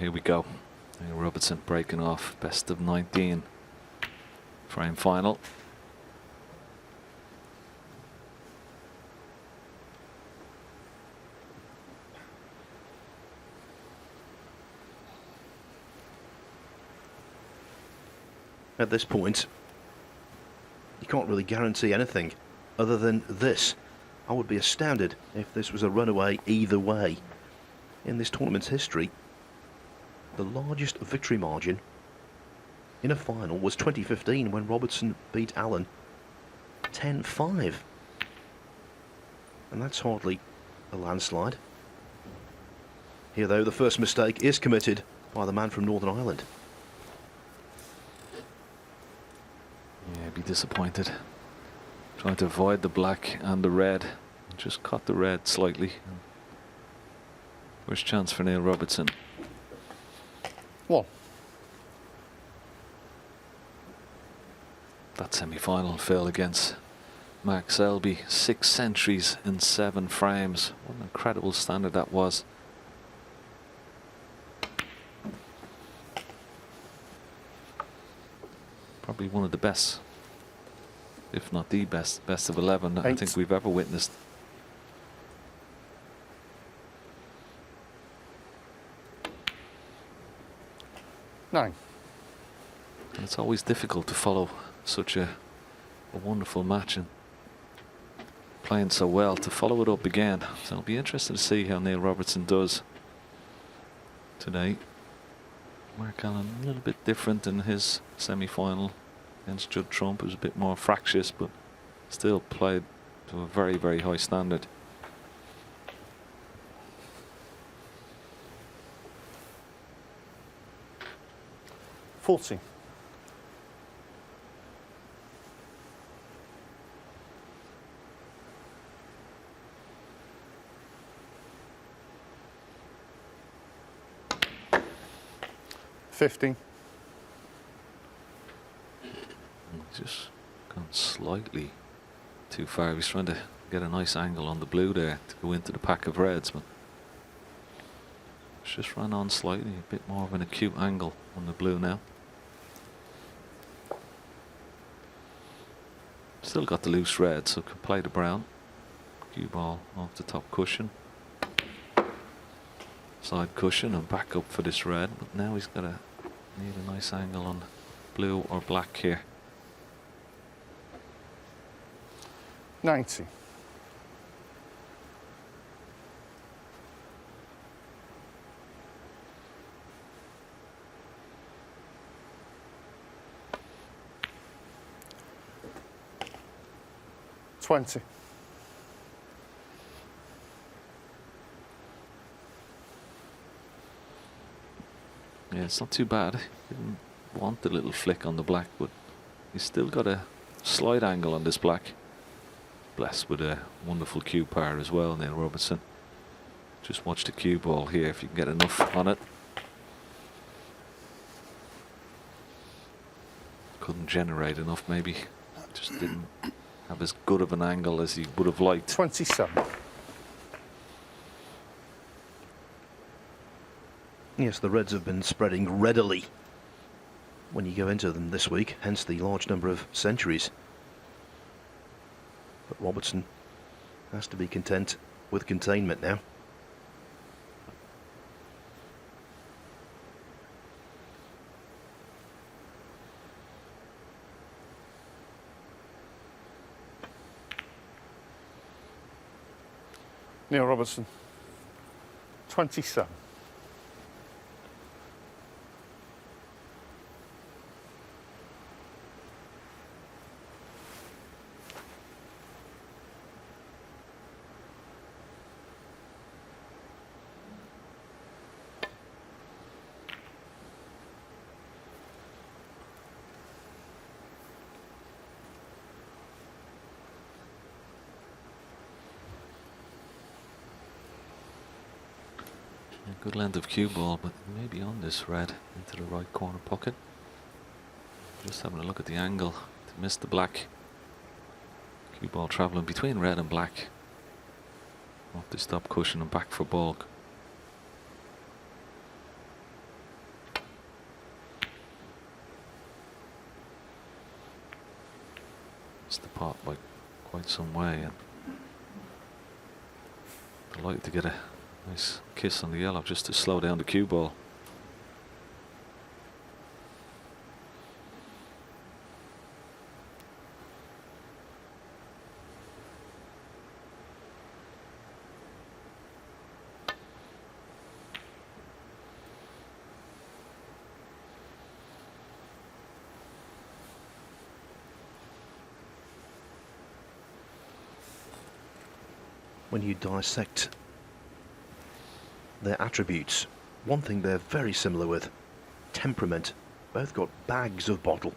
here we go. Robertson breaking off best of 19 frame final. At this point, you can't really guarantee anything other than this. I would be astounded if this was a runaway either way. In this tournament's history, the largest victory margin in a final was 2015 when Robertson beat Allen 10-5. And that's hardly a landslide. Here though, the first mistake is committed by the man from Northern Ireland. Yeah, be disappointed. Trying to avoid the black and the red. Just caught the red slightly. First chance for Neil Robertson. One. That semi-final fell against Mark Selby. 6 centuries in 7 frames. What an incredible standard that was. Probably one of the best, if not the best of 11 that I think we've ever witnessed. Nine. And it's always difficult to follow such a wonderful match and playing so well to follow it up again. So it'll be interesting to see how Neil Robertson does today. Mark Allen a little bit different in his semi-final against Judd Trump. It was a bit more fractious, but still played to a very, very high standard. Forty. $50. Just gone slightly too far. He's trying to get a nice angle on the blue there to go into the pack of reds, but it's just ran on slightly, a bit more of an acute angle on the blue now. Still got the loose red, so can play the brown. Cue ball off the top cushion. Side cushion and back up for this red, but now he's got to need a nice angle on blue or black here. 90. $20. Yeah, it's not too bad. Didn't want the little flick on the black, but he's still got a slight angle on this black. Blessed with a wonderful cue power as well, Neil Robertson. Just watch the cue ball here if you can get enough on it. Couldn't generate enough, maybe. Just didn't have as good of an angle as he would have liked. 27. Yes, the reds have been spreading readily when you go into them this week, hence the large number of centuries. But Robertson has to be content with containment now. Neil Robertson. 27. Good length of cue ball, but maybe on this red into the right corner pocket. Just having a look at the angle to miss the black. Cue ball travelling between red and black. Off the stop cushion and back for ball. It's the pot by quite some way, and delighted to get a nice kiss on the yellow just to slow down the cue ball. When you dissect their attributes, one thing they're very similar with: temperament. Both got bags of bottle.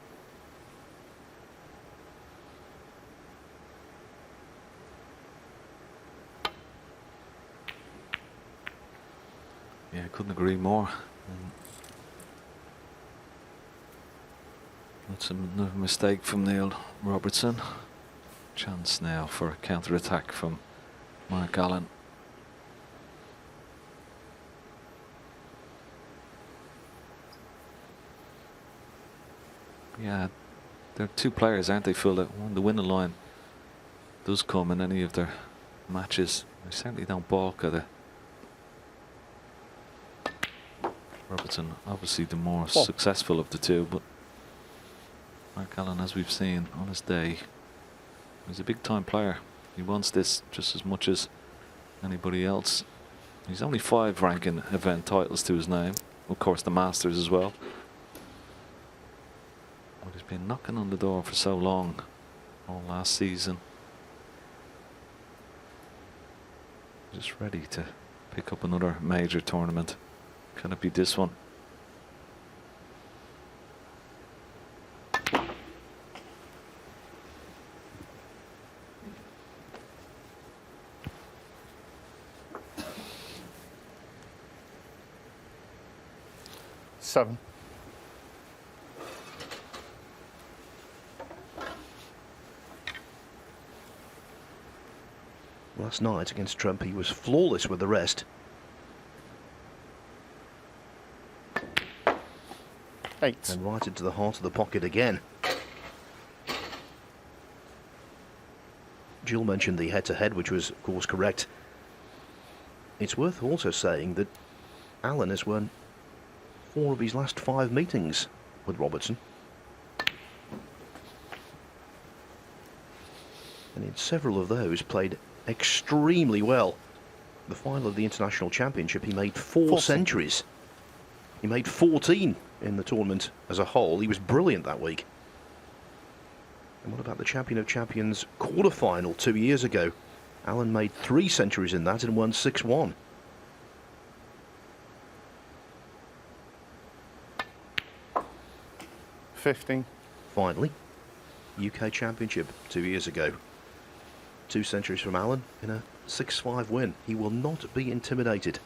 Yeah, I couldn't agree more. That's another mistake from Neil Robertson. Chance now for a counter-attack from Mark Allen. Yeah, they're two players, aren't they, Phil, that when the winning line does come in any of their matches, they certainly don't balk at it. Robertson obviously the more successful of the two, but Mark Allen, as we've seen on his day, he's a big time player. He wants this just as much as anybody else. He's only 5 ranking event titles to his name, of course the Masters as well. But he's been knocking on the door for so long, all last season. Just ready to pick up another major tournament. Can it be this one? Seven. Last night against Trump, he was flawless with the rest. 8. And right into the heart of the pocket again. Jill mentioned the head-to-head, which was, of course, correct. It's worth also saying that Allen has won 4 of his last 5 meetings with Robertson. And in several of those, played extremely well. The final of the International Championship, he made 4 centuries. He made 14 in the tournament as a whole. He was brilliant that week. And what about the Champion of Champions quarter-final 2 years ago? Allen made 3 centuries in that and won 6-1. Finally, UK Championship 2 years ago. 2 centuries from Allen in a 6-5 win. He will not be intimidated.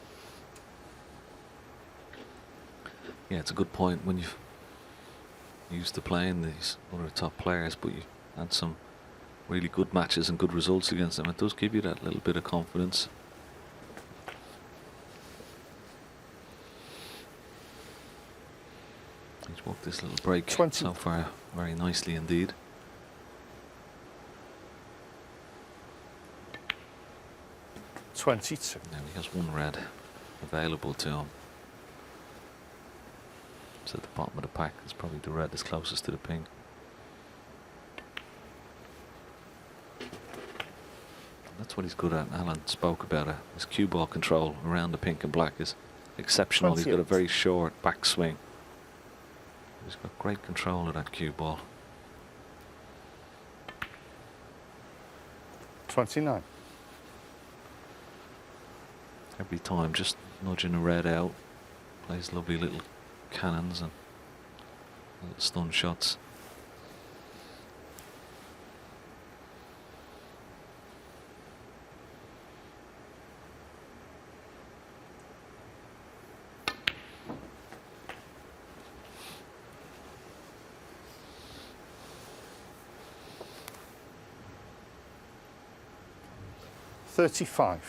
Yeah, it's a good point when you've used to playing these other top players, but you had some really good matches and good results against them. It does give you that little bit of confidence. He's worked this little break 20. so far very nicely indeed. 22. Now he has 1 red available to him. It's at the bottom of the pack. It's probably the red that's closest to the pink. That's what he's good at. Alan spoke about it. His cue ball control around the pink and black is exceptional. 28. He's got a very short backswing. He's got great control of that cue ball. 29. Every time just nudging the red out. Plays lovely little cannons and little stun shots. $35.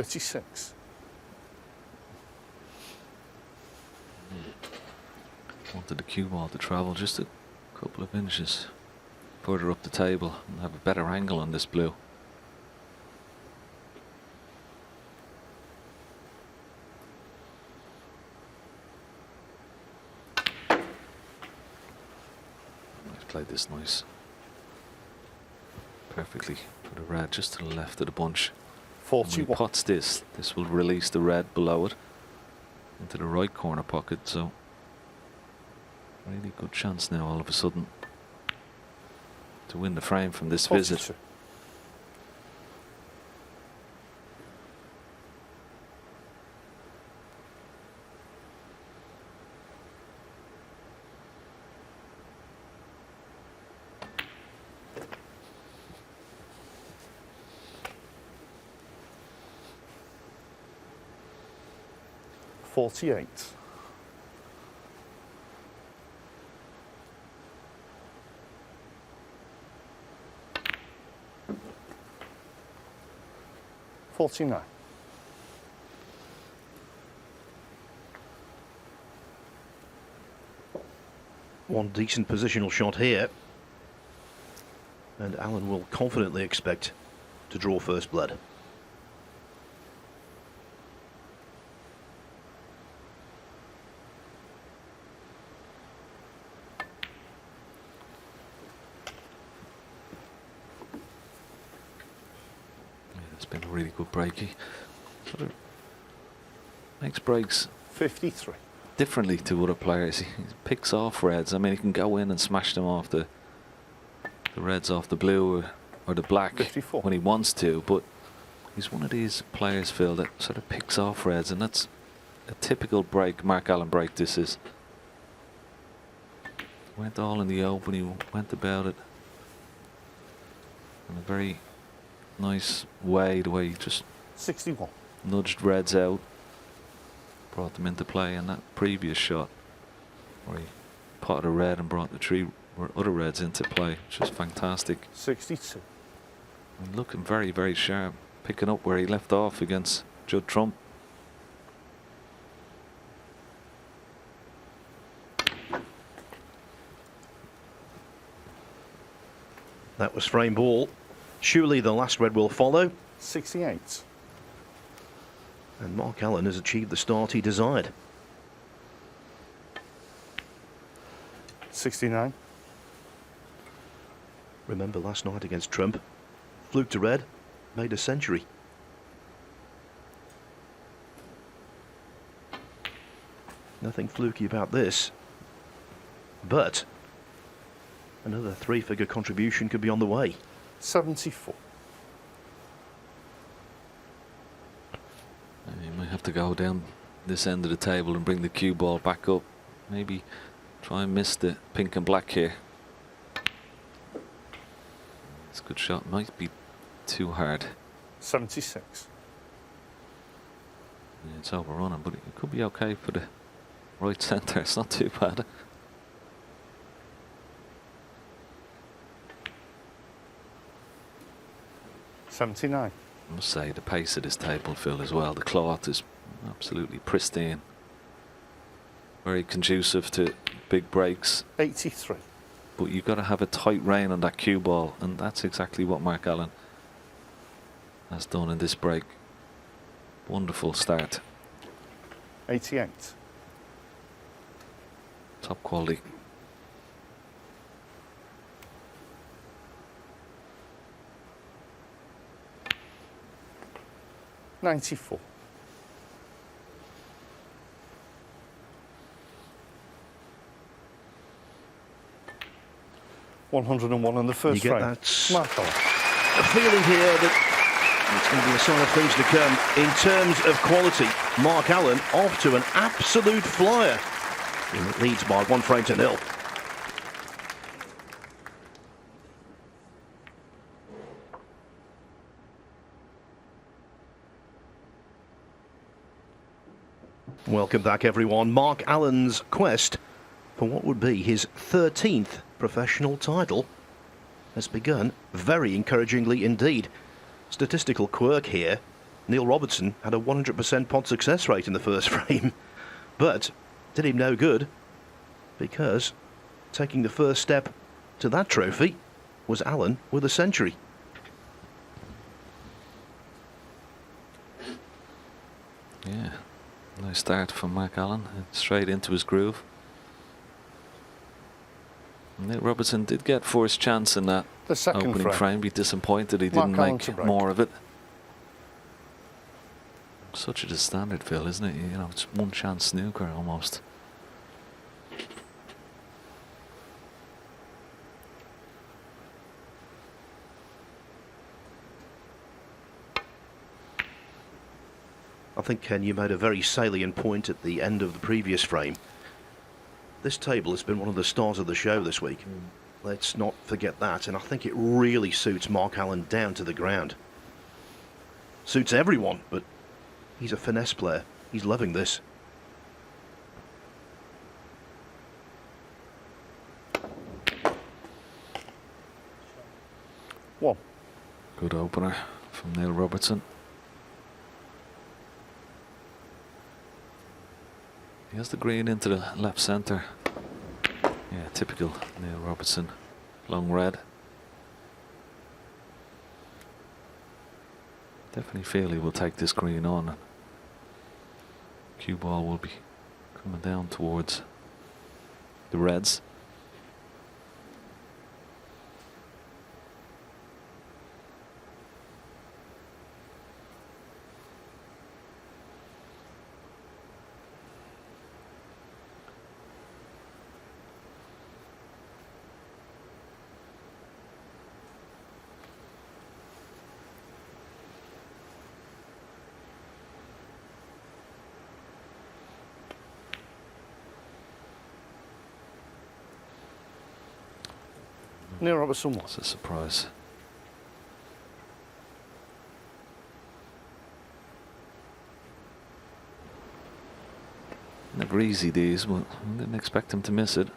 36. Wanted the cue ball to travel just a couple of inches further up the table and have a better angle on this blue. I've played this nice. Perfectly for the red, just to the left of the bunch. And when he 41. pots this will release the red below it into the right corner pocket, so really good chance now all of a sudden to win the frame from this 42. visit. $48. $49. One decent positional shot here. And Allen will confidently expect to draw first blood. It's been a really good break. He sort of makes breaks 53. differently to other players. He picks off reds. I mean, he can go in and smash them off the reds off the blue or the black 54. when he wants to, but he's one of these players, Phil, that sort of picks off reds, and that's a typical break, Mark Allen break this is. Went all in the open, he went about it in a very nice way, the way he just 61. nudged reds out, brought them into play, and that previous shot where he potted a red and brought the three other reds into play, which was fantastic. 62. And looking very, very sharp, picking up where he left off against Judd Trump. That was frame ball. Surely the last red will follow. 68. And Mark Allen has achieved the start he desired. 69. Remember last night against Trump? Fluked to red, made a century. Nothing fluky about this. But another three-figure contribution could be on the way. 74. You might have to go down this end of the table and bring the cue ball back up. Maybe try and miss the pink and black here. It's a good shot. Might be too hard. 76. Yeah, it's overrunning, but it could be okay for the right centre. It's not too bad. 79. I must say the pace of this table, Phil, as well. The cloth is absolutely pristine. Very conducive to big breaks. 83. But you've got to have a tight rein on that cue ball, and that's exactly what Mark Allen has done in this break. Wonderful start. 88. Top quality. $94. $101 in the first You get frame. that Mark Allen. a feeling here that it's going to be a sign of things to come. In terms of quality, Mark Allen off to an absolute flyer. It leads by 1-0. Welcome back, everyone. Mark Allen's quest for what would be his 13th professional title has begun very encouragingly indeed. Statistical quirk here. Neil Robertson had a 100% pod success rate in the first frame, but did him no good because taking the first step to that trophy was Allen with a century. Yeah, nice start from Mark Allen, straight into his groove. Nick Robertson did get first chance in that The second opening frame. Be disappointed he Mark didn't Allen to make break. more of it. Such a standard, Phil, isn't it? You know, it's one chance snooker almost. I think, Ken, you made a very salient point at the end of the previous frame. This table has been one of the stars of the show this week. Let's not forget that, and I think it really suits Mark Allen down to the ground. Suits everyone, but he's a finesse player. He's loving this. One. Good opener from Neil Robertson. He has the green into the left centre. Yeah, typical Neil Robertson. Long red. Definitely feel he will take this green on. Cue ball will be coming down towards the reds. Neil Robertson one. It's a surprise. Never easy these, but I didn't expect him to miss it.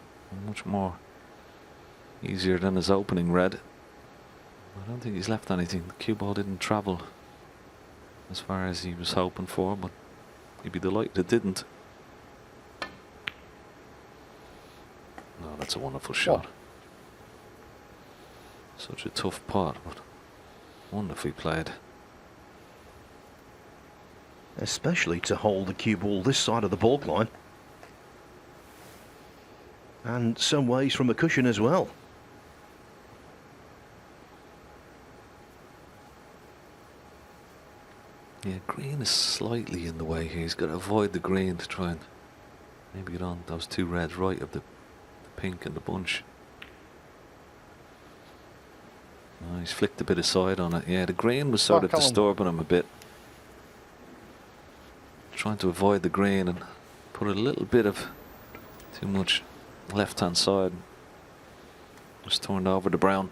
Much more easier than his opening red. I don't think he's left anything. The cue ball didn't travel as far as he was hoping for, but he'd be delighted it didn't. No, that's a wonderful shot. Such a tough pot, but wonderfully played. Especially to hold the cue ball this side of the baulk line. And some ways from the cushion as well. Yeah, green is slightly in the way here. He's got to avoid the green to try and maybe get on those two reds right of the pink and the bunch. Oh, he's flicked a bit aside on it. Yeah, the green was sort of Mark Allen. disturbing him a bit. Trying to avoid the green and put a little bit of too much left-hand side. Just turned over the brown.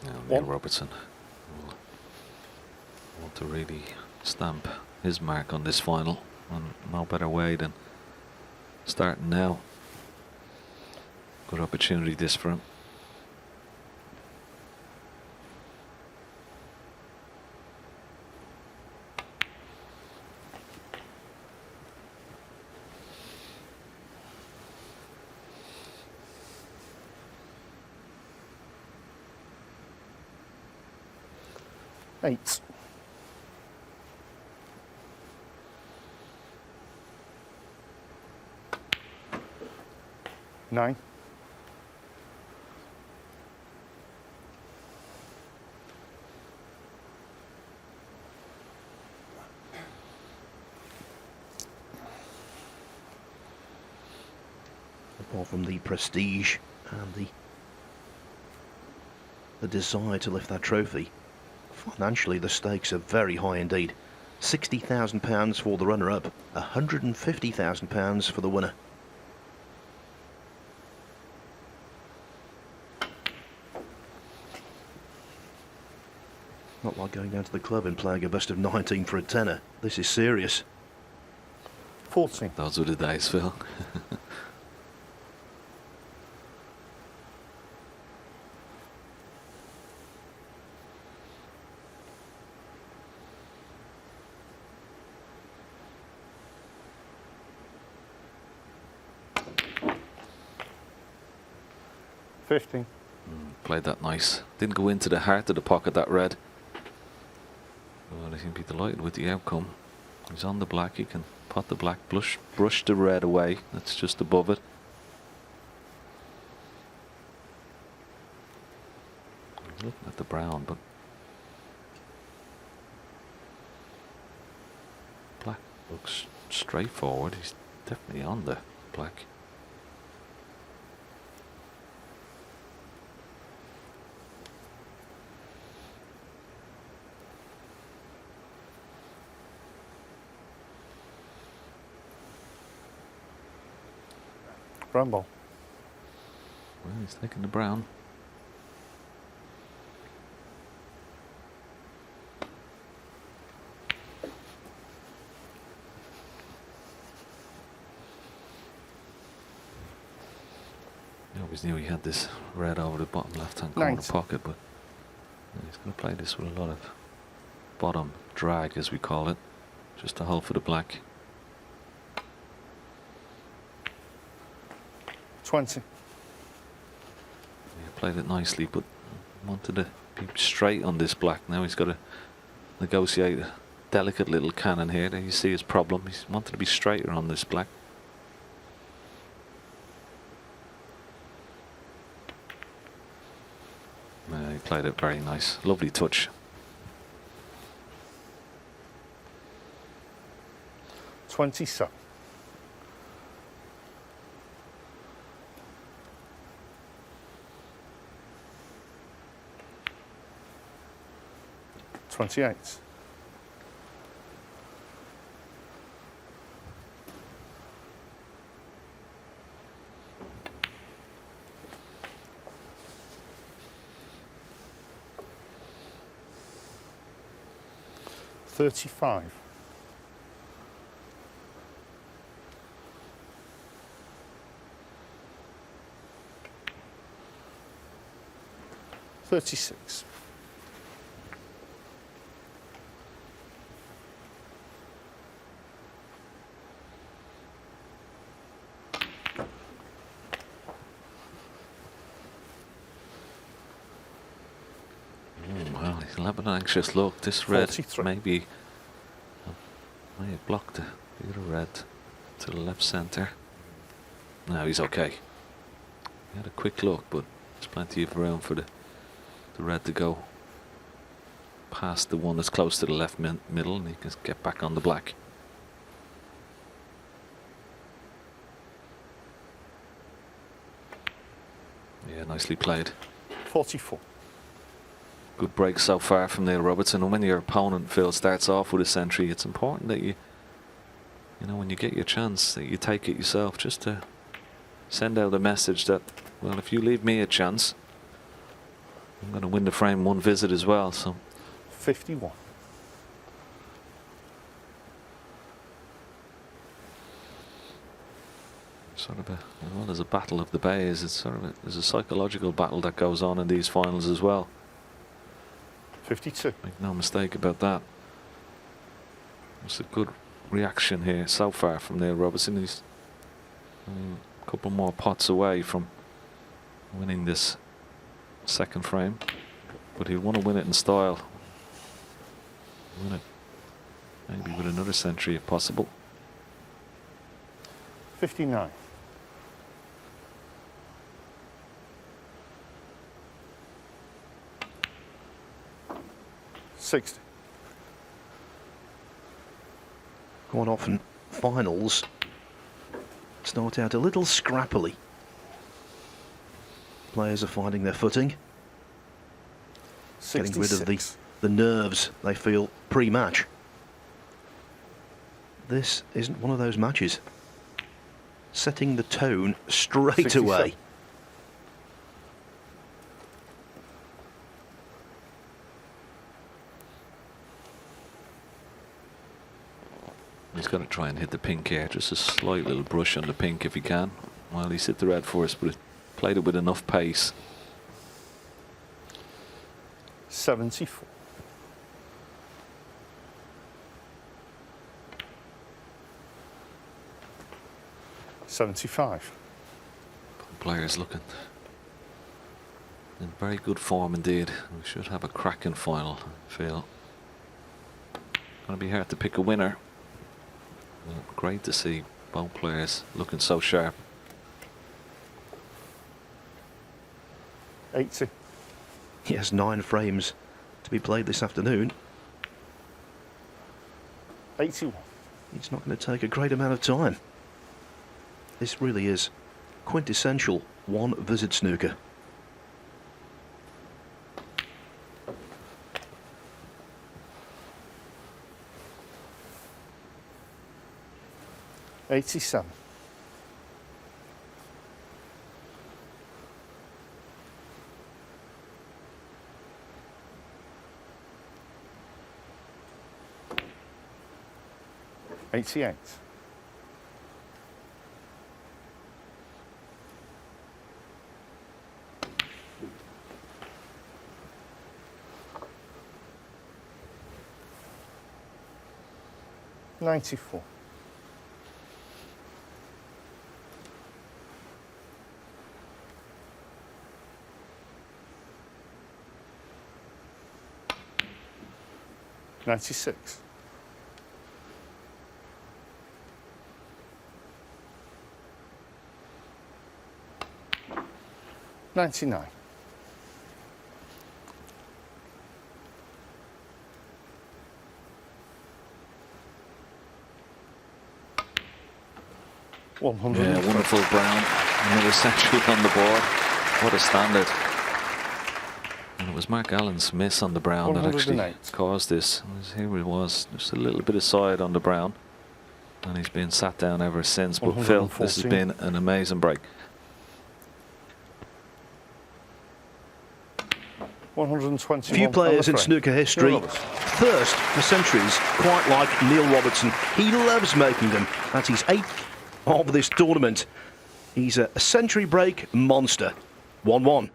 Now Neil Robertson will want to really stamp his mark on this final, and no better way than starting now. Good opportunity this for him. Eight. Nine. Apart from the prestige and the desire to lift that trophy, financially the stakes are very high indeed. £60,000 for the runner-up, £150,000 for the winner. Not like going down to the club and playing a best of 19 for a tenner. This is serious. 14. Those were the days, Phil. 15. Played that nice. Didn't go into the heart of the pocket, that red. But I think he'd be delighted with the outcome. He's on the black. He can pot the black, brush the red away. That's just above it. He's looking at the brown, but black looks straightforward. He's definitely on the black. Brown ball. Well, he's taking the brown. He always knew he had this red over the bottom left-hand corner Nice. pocket, but he's going to play this with a lot of bottom drag, as we call it, just to hold for the black. 20. Yeah, played it nicely, but wanted to be straight on this black. Now he's got to negotiate a delicate little cannon here. There you see his problem. He's wanted to be straighter on this black. He played it very nice. Lovely touch. 27. $28. $35. $36. Well, he'll have an anxious look. This red 43. maybe may have blocked the other red to the left centre. No, he's okay. He had a quick look, but there's plenty of room for the red to go past the one that's close to the left middle, and he can get back on the black. Yeah, nicely played. 44. Good break so far from Neil Robertson. And when your opponent, Phil, starts off with a century, it's important that you know, when you get your chance, that you take it yourself, just to send out a message that, well, if you leave me a chance, I'm going to win the frame one visit as well. So 51. sort of well, there's a battle of the bays. It's sort of there's a psychological battle that goes on in these finals as well. 52. Make no mistake about that. It's a good reaction here so far from Neil Robertson. He's a couple more pots away from winning this second frame, but he'll want to win it in style. Win it maybe with another century if possible. 59. $60. Quite often, finals start out a little scrappily. Players are finding their footing, getting rid of 66. the nerves they feel pre-match. This isn't one of those matches. Setting the tone straight 67. away. He's got to try and hit the pink here, just a slight little brush on the pink if he can. Well, he's hit the red first, but he played it with enough pace. 74. $75. Players looking In very good form indeed. We should have a cracking final, I feel. Gonna be hard to pick a winner. Well, great to see both players looking so sharp. 80. He has 9 frames to be played this afternoon. 81. It's not going to take a great amount of time. This really is quintessential one-visit snooker. $87. $88. $94. $96. $99. $100. Yeah, wonderful Brown. Another century on the board. What a standard. And it was Mark Allen's miss on the Brown that actually 108. caused this. Here it was, just a little bit of side on the Brown. And he's been sat down ever since. But Phil, this has 114. been an amazing break. 121. Few players in snooker history Neil Robertson. thirst for centuries, quite like Neil Robertson. He loves making them. That's his 8th of this tournament. He's a century break monster. 1-1.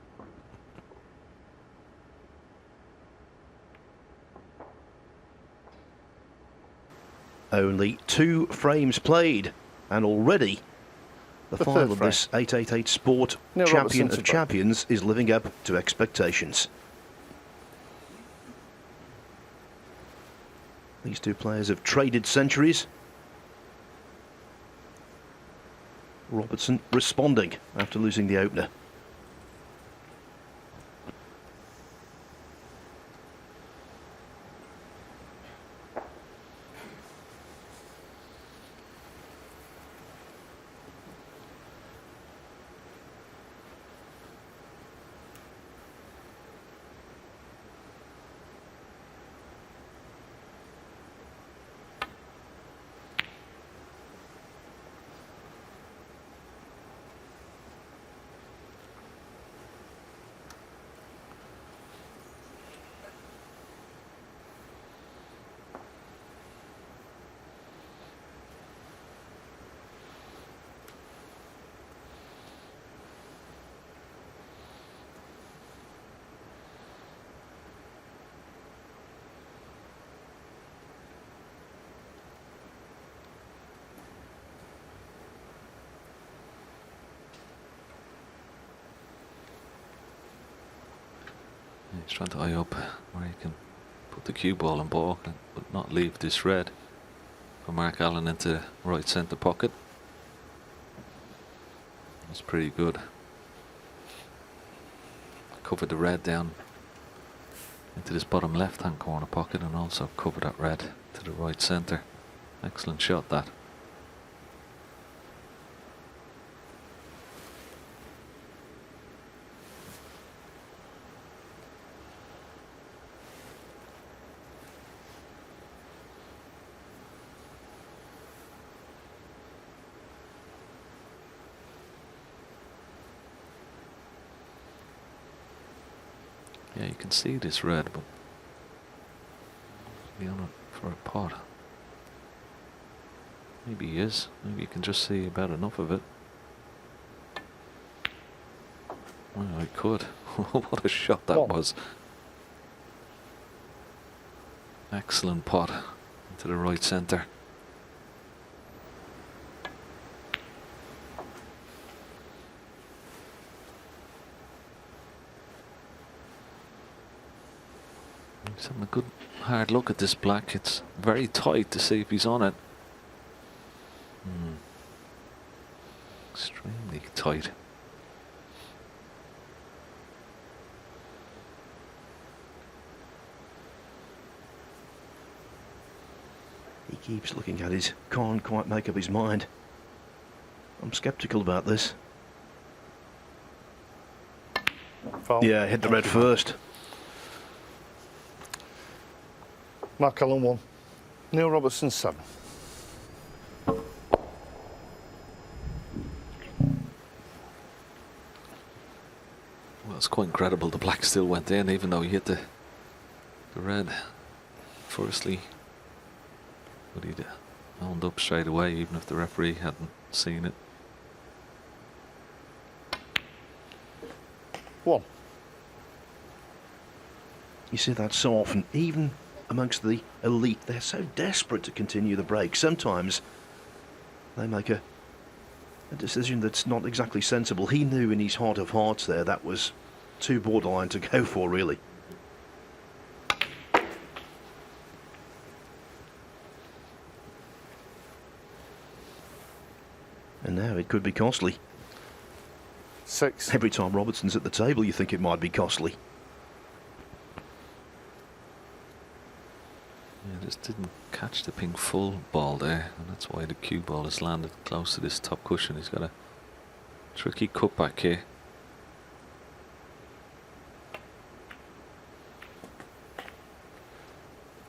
Only 2 frames played, and already the The final third of this 888 Sport Neil Champion Robertson to of break. Champions is living up to expectations. These 2 players have traded centuries. Robertson responding after losing the opener. He's trying to eye up where he can put the cue ball and ball, but not leave this red for Mark Allen into the right centre pocket. That's pretty good. Covered the red down into this bottom left hand corner pocket and also cover that red to the right centre. Excellent shot that. Yeah, you can see this red, but be on it for a pot. Maybe he is. Maybe you can just see about enough of it. Well, I could. What a shot that was. Excellent pot into the right centre. He's having a good hard look at this black. It's very tight to see if he's on it. Extremely tight. He keeps looking at it, can't quite make up his mind. I'm sceptical about this. Foul. Yeah, hit the red first. Mark Allen 1. Neil Robertson 7. Well, it's quite incredible the black still went in even though he hit the red firstly. But he'd owned up straight away even if the referee hadn't seen it. 1. You see that so often, even amongst the elite. They're so desperate to continue the break. Sometimes they make a decision that's not exactly sensible. He knew in his heart of hearts there that was too borderline to go for, really. And now it could be costly. 6. Every time Robertson's at the table, you think it might be costly. Yeah, just didn't catch the pink full ball there, and that's why the cue ball has landed close to this top cushion. He's got a tricky cutback here.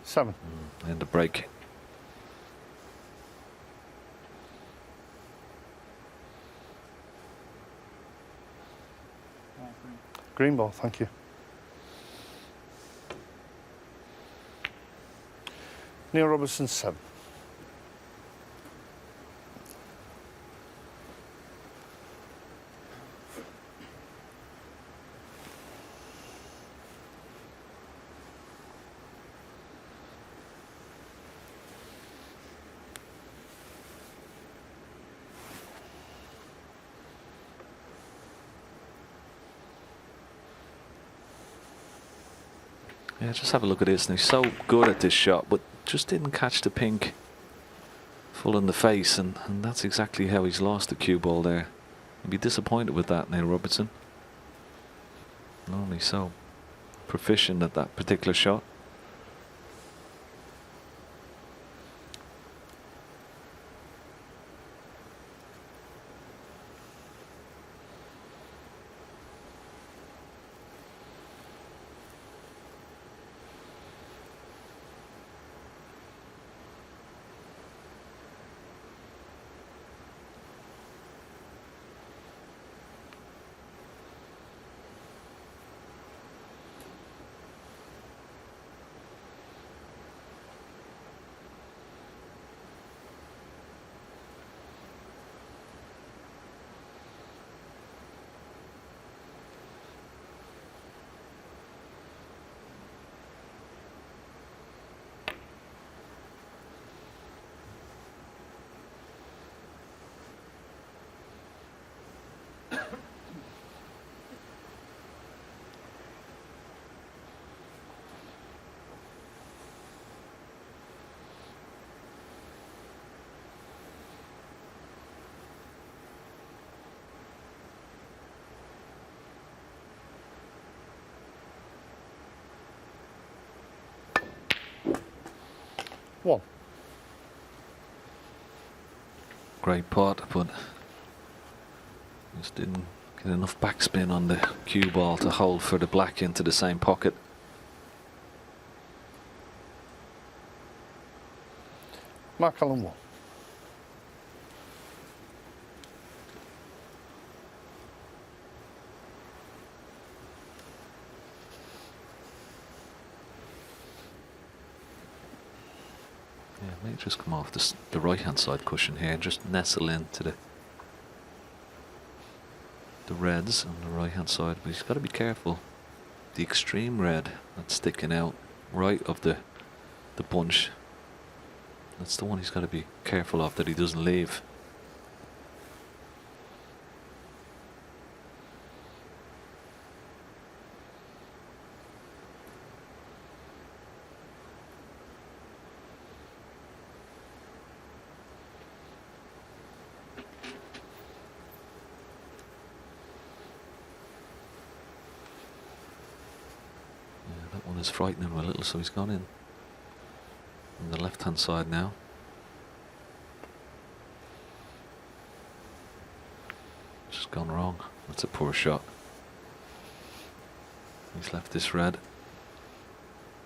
Seven. And the break. Green ball, thank you. Neil Robertson 7. Yeah, just have a look at this. And he's so good at this shot, but just didn't catch the pink full in the face, and that's exactly how he's lost the cue ball there. He'd be disappointed with that, Neil Robertson. Normally so proficient at that particular shot. One. Great putt, but just didn't get enough backspin on the cue ball to hold for the black into the same pocket. Mark Allen 1. Yeah, may just come off the right hand side cushion here and just nestle into the reds on the right hand side, but he's got to be careful. The extreme red that's sticking out right of the bunch, that's the one he's got to be careful of, that he doesn't leave. was frightening him a little, so he's gone in on the left-hand side now. Just gone wrong. That's a poor shot. He's left this red.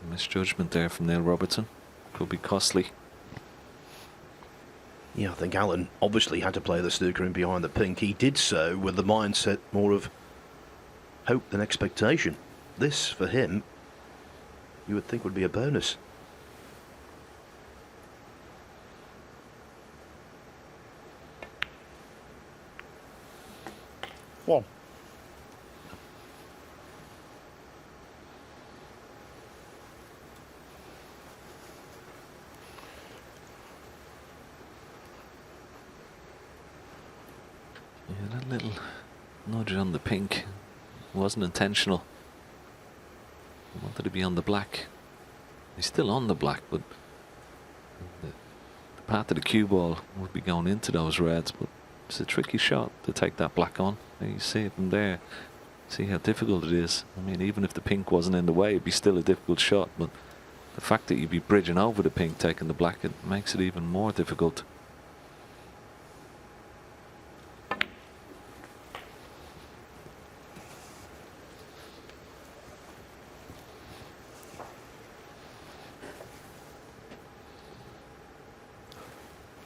Misjudgment there from Neil Robertson. Could be costly. Yeah, I think Allen obviously had to play the snooker in behind the pink. He did so with the mindset more of hope than expectation. This, for him, you would think would be a bonus. One. Yeah, that little nudge on the pink wasn't intentional. He wanted to be on the black. He's still on the black, but the path of the cue ball would be going into those reds. But it's a tricky shot to take that black on. You see it from there. See how difficult it is. I mean, even if the pink wasn't in the way, it'd be still a difficult shot. But the fact that you'd be bridging over the pink, taking the black, it makes it even more difficult.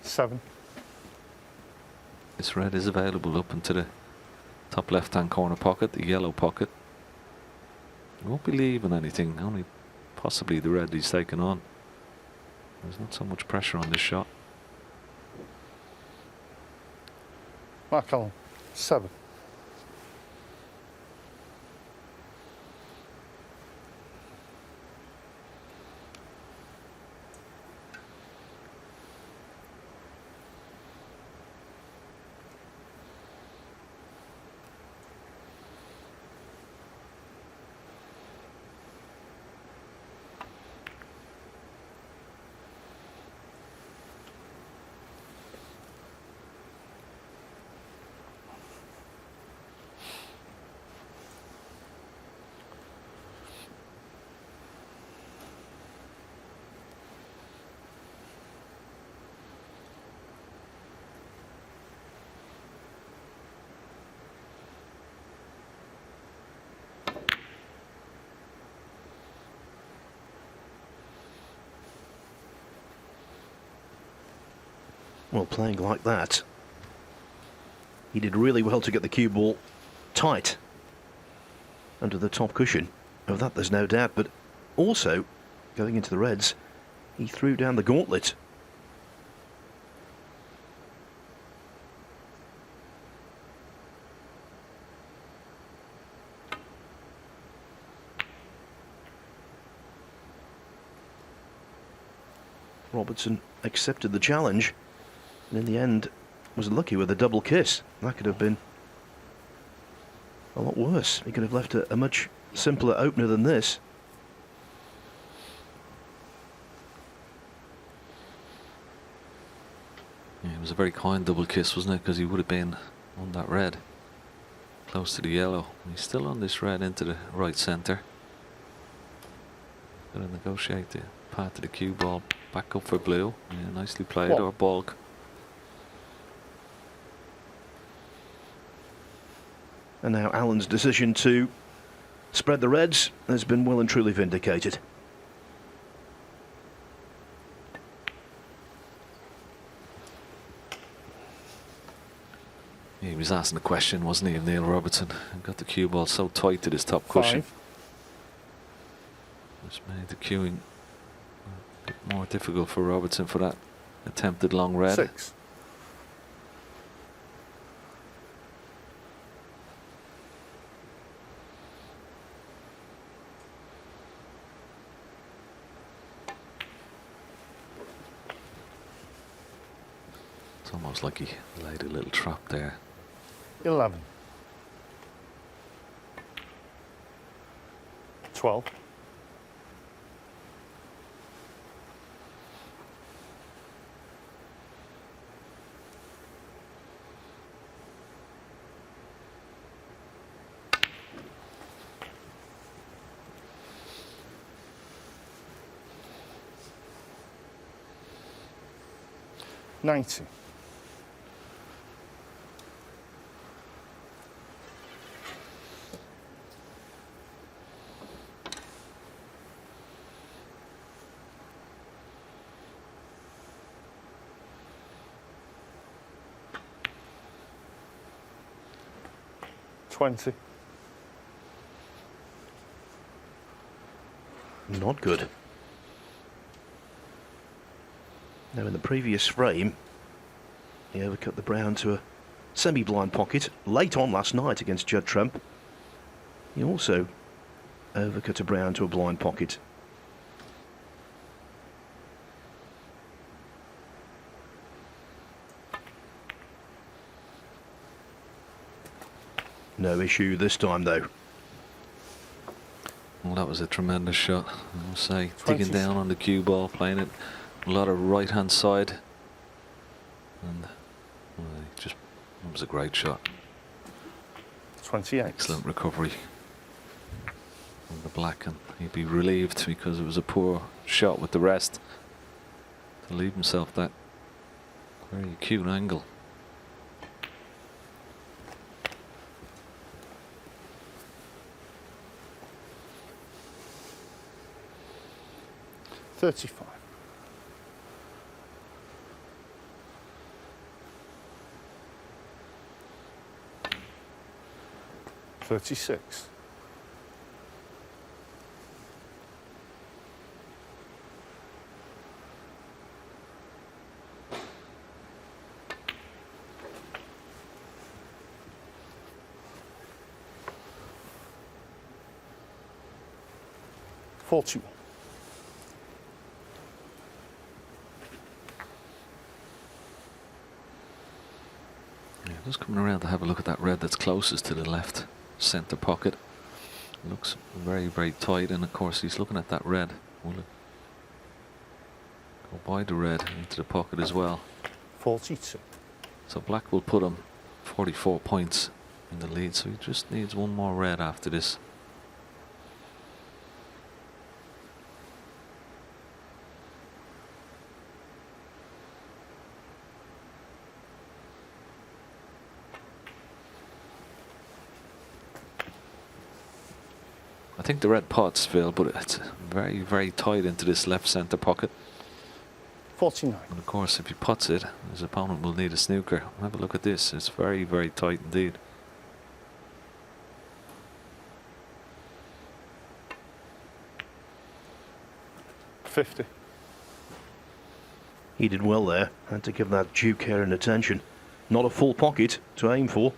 Seven. This red is available up into the top left-hand corner pocket, the yellow pocket. You won't be leaving anything, only possibly the red he's taken on. There's not so much pressure on this shot. Mark Allen. 7. Well, playing like that, he did really well to get the cue ball tight under the top cushion. Of that there's no doubt, but also, going into the reds, he threw down the gauntlet. Robertson accepted the challenge, and in the end was lucky with a double kiss. That could have been a lot worse. He could have left a much simpler opener than this. Yeah, it was a very kind double kiss, wasn't it? Because he would have been on that red, close to the yellow. He's still on this red into the right centre. Got to negotiate the path to the cue ball. Back up for blue. Yeah, nicely played, or balk. And now Allen's decision to spread the reds has been well and truly vindicated. He was asking the question, wasn't he, of Neil Robertson, and got the cue ball so tight to his top cushion. 5. Which made the cueing a bit more difficult for Robertson for that attempted long red. 6. It's almost like he laid a little trap there. 11. 12. 90. $20. Not good. Now in the previous frame, he overcut the brown to a semi-blind pocket late on last night against Judd Trump. He also overcut a brown to a blind pocket. No issue this time though. Well, that was a tremendous shot, I must say. 20. Digging down on the cue ball, playing it a lot of right-hand side. And well, it was a great shot. 28. Excellent recovery on the black, and he'd be relieved because it was a poor shot with the rest to leave himself that very acute angle. $35. $36. $41. Yeah, just coming around to have a look at that red that's closest to the left centre pocket. It looks very, very tight, and of course he's looking at that red. Will it go by the red into the pocket as well? 42. So black will put him 44 points in the lead, so he just needs one more red after this. I think the red pots, Phil, but it's very, very tight into this left centre pocket. 49. And of course, if he puts it, his opponent will need a snooker. Have a look at this. It's very, very tight indeed. $50. He did well there. Had to give that due care and attention. Not a full pocket to aim for.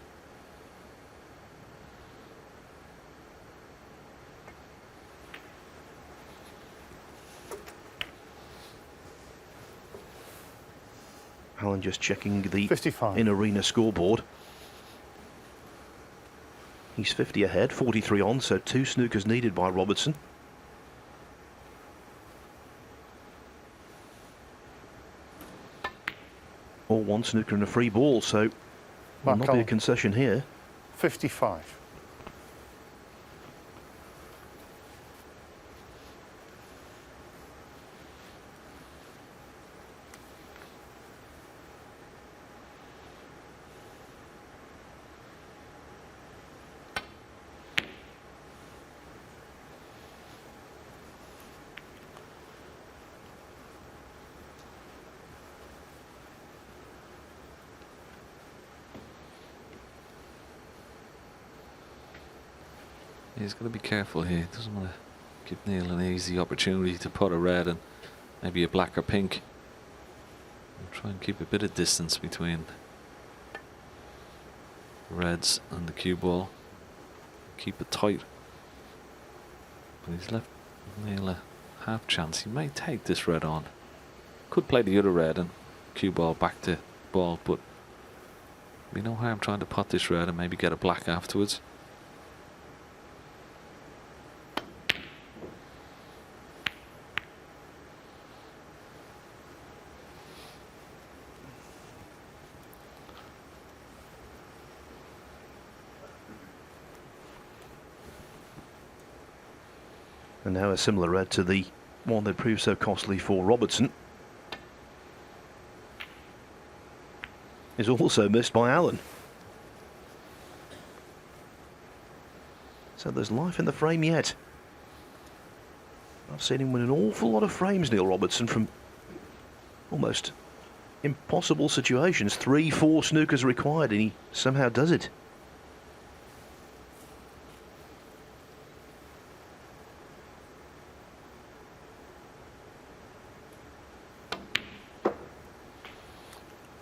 Allen just checking the 55. in-arena scoreboard. He's 50 ahead, 43 on, so 2 snookers needed by Robertson. Or 1 snooker and a free ball, so will not be a concession here. 55. He's got to be careful here. He doesn't want to give Neil an easy opportunity to put a red and maybe a black or pink. We'll try and keep a bit of distance between the reds and the cue ball. Keep it tight. But he's left Neil a half chance. He may take this red on. Could play the other red and cue ball back to ball, but be no harm trying to pot this red and maybe get a black afterwards. And now a similar red to the one that proved so costly for Robertson. is also missed by Allen. So there's life in the frame yet. I've seen him win an awful lot of frames, Neil Robertson, from almost impossible situations. 3-4 snookers required, and he somehow does it.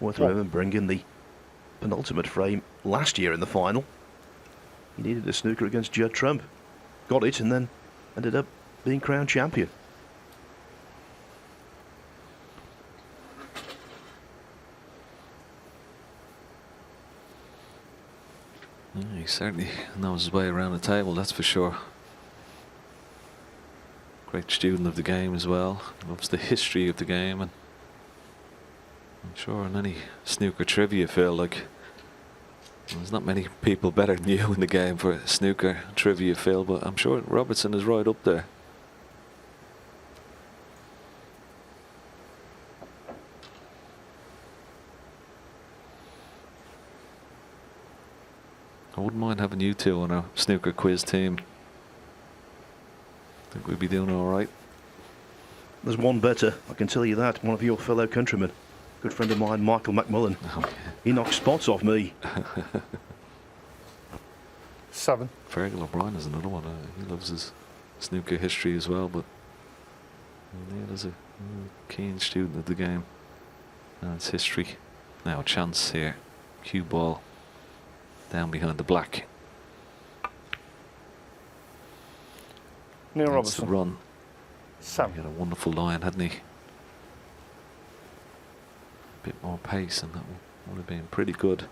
Worth remembering, in the penultimate frame last year in the final, he needed a snooker against Judd Trump. Got it, and then ended up being crowned champion. He certainly knows his way around the table, that's for sure. Great student of the game as well. Loves the history of the game, and I'm sure in any snooker trivia field, like, there's not many people better than you in the game for a snooker trivia field, but I'm sure Robertson is right up there. I wouldn't mind having you two on our snooker quiz team. I think we'd be doing all right. There's one better, I can tell you that. One of your fellow countrymen, good friend of mine, Michael McMullen. Oh, yeah. He knocks spots off me. 7. Fergal O'Brien is another one. He loves his snooker history as well, but Neil is a keen student of the game and its history. Now a chance here. Cue ball down behind the black. Neil That's the Robertson. run. 7. He had a wonderful line, hadn't he? A bit more pace, and that would have been pretty good.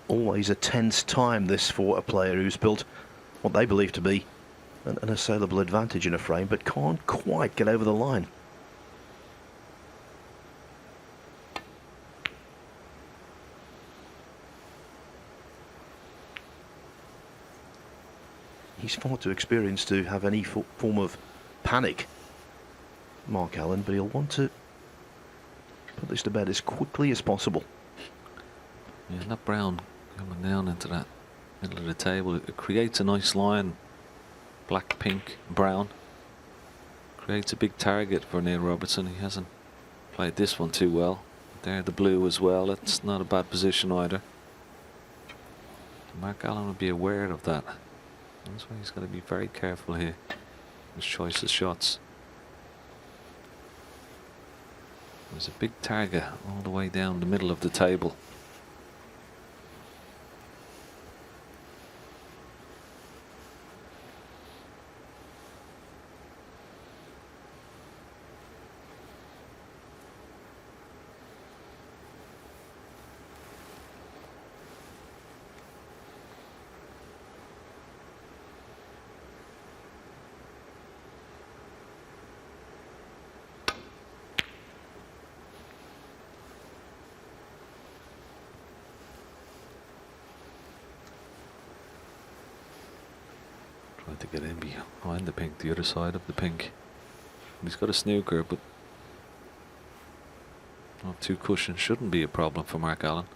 Always a tense time, this, for a player who's built what they believe to be an unassailable advantage in a frame, but can't quite get over the line. He's far too experienced to have any form of panic, Mark Allen, but he'll want to put this to bed as quickly as possible. Yeah, and that brown coming down into that middle of the table, it creates a nice line. Black, pink, brown. Creates a big target for Neil Robertson. He hasn't played this one too well. There, the blue as well. That's not a bad position either. Mark Allen would be aware of that. That's why he's got to be very careful here. His choice of shots. There's a big target all the way down the middle of the table. Trying to get in behind the pink, the other side of the pink. He's got a snooker, but not two cushions shouldn't be a problem for Mark Allen.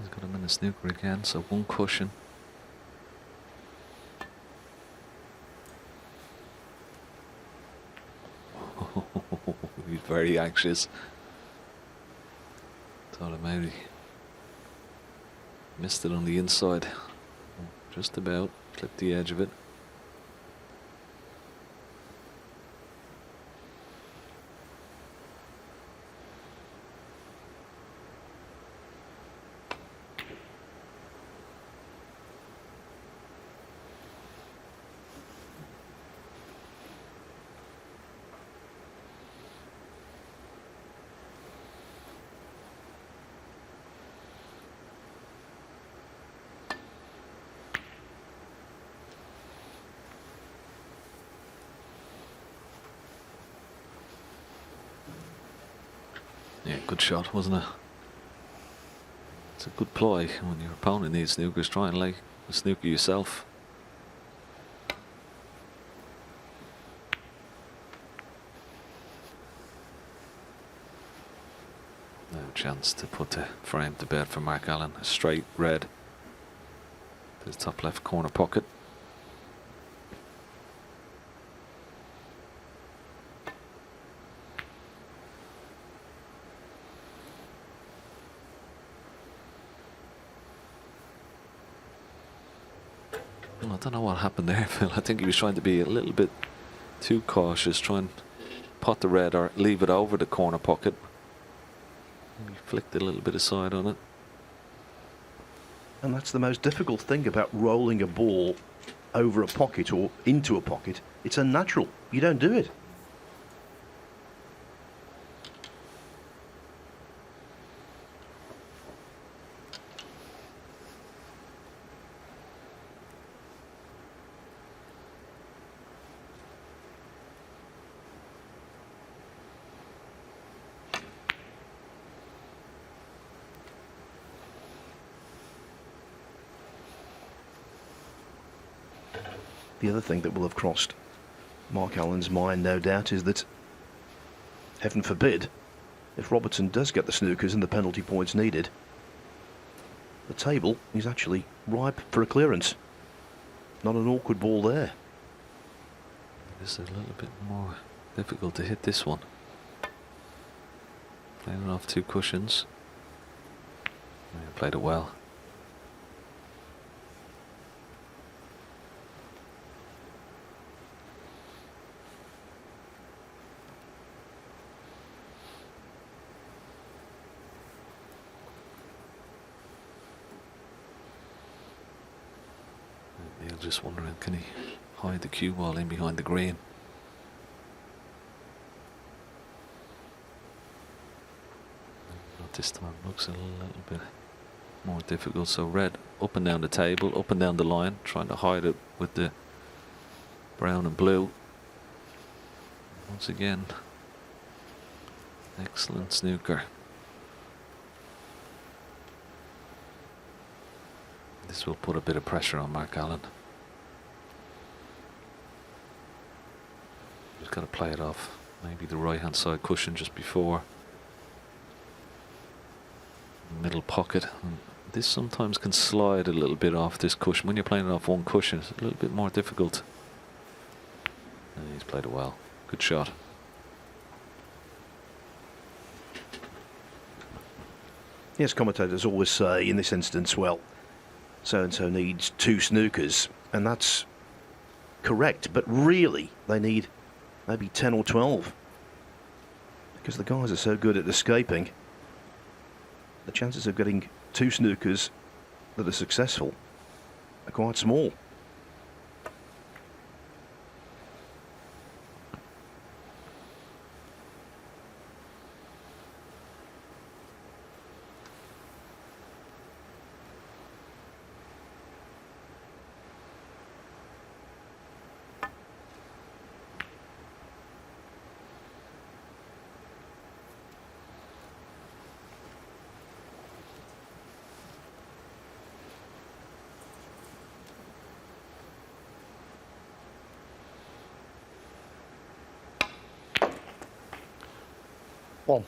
He's got him in the snooker again, so one cushion. He's very anxious. Thought it maybe missed it on the inside. Just about. Clipped the edge of it. Yeah, good shot, wasn't it? It's a good ploy when your opponent needs snookers. Try and lay a snooker yourself. No chance to put the frame to bed for Mark Allen. A straight red to his top left corner pocket. Well, I don't know what happened there, Phil. I think he was trying to be a little bit too cautious, try and pot the red or leave it over the corner pocket. He flicked a little bit aside on it. And that's the most difficult thing about rolling a ball over a pocket or into a pocket. It's unnatural. You don't do it. The other thing that will have crossed Mark Allen's mind, no doubt, is that, heaven forbid, if Robertson does get the snookers and the penalty points needed, the table is actually ripe for a clearance. Not an awkward ball there. It's a little bit more difficult to hit this one. Playing off two cushions. Yeah, played it well. Neil just wondering, can he hide the cue ball in behind the green? Not this time. Looks a little bit more difficult. So red up and down the table, up and down the line, trying to hide it with the brown and blue. Once again, excellent snooker. This will put a bit of pressure on Mark Allen. Just got to play it off. Maybe the right hand side cushion just before. Middle pocket. And this sometimes can slide a little bit off this cushion. When you're playing it off one cushion, it's a little bit more difficult. And he's played it well. Good shot. Yes, commentators always say in this instance, well, so-and-so needs two snookers, and that's correct, but really they need maybe 10 or 12, because the guys are so good at escaping. The chances of getting two snookers that are successful are quite small. One.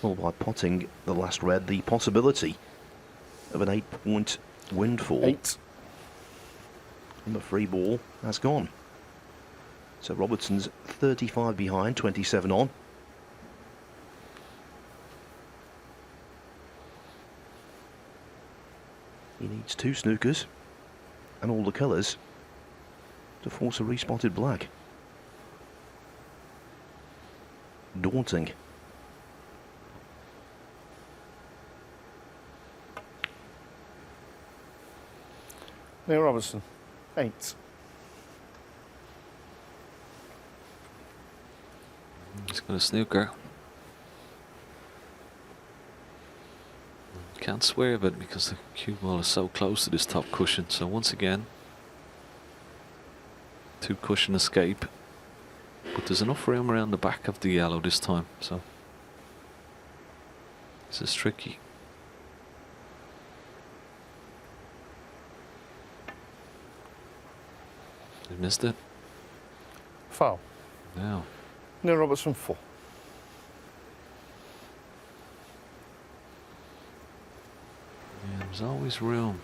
Well, by potting the last red, the possibility of an 8-point windfall 8. from the free ball has gone. So Robertson's 35 behind, 27 on. He needs 2 snookers and all the colours to force a respotted black. Daunting. Neil Robertson, 8. He's got a snooker. Can't swerve it because the cue ball is so close to this top cushion. So once again, 2 cushion escape. But there's enough room around the back of the yellow this time. So this is tricky. He missed it. Foul. Now. Neil Robertson, 4. Yeah, there's always room.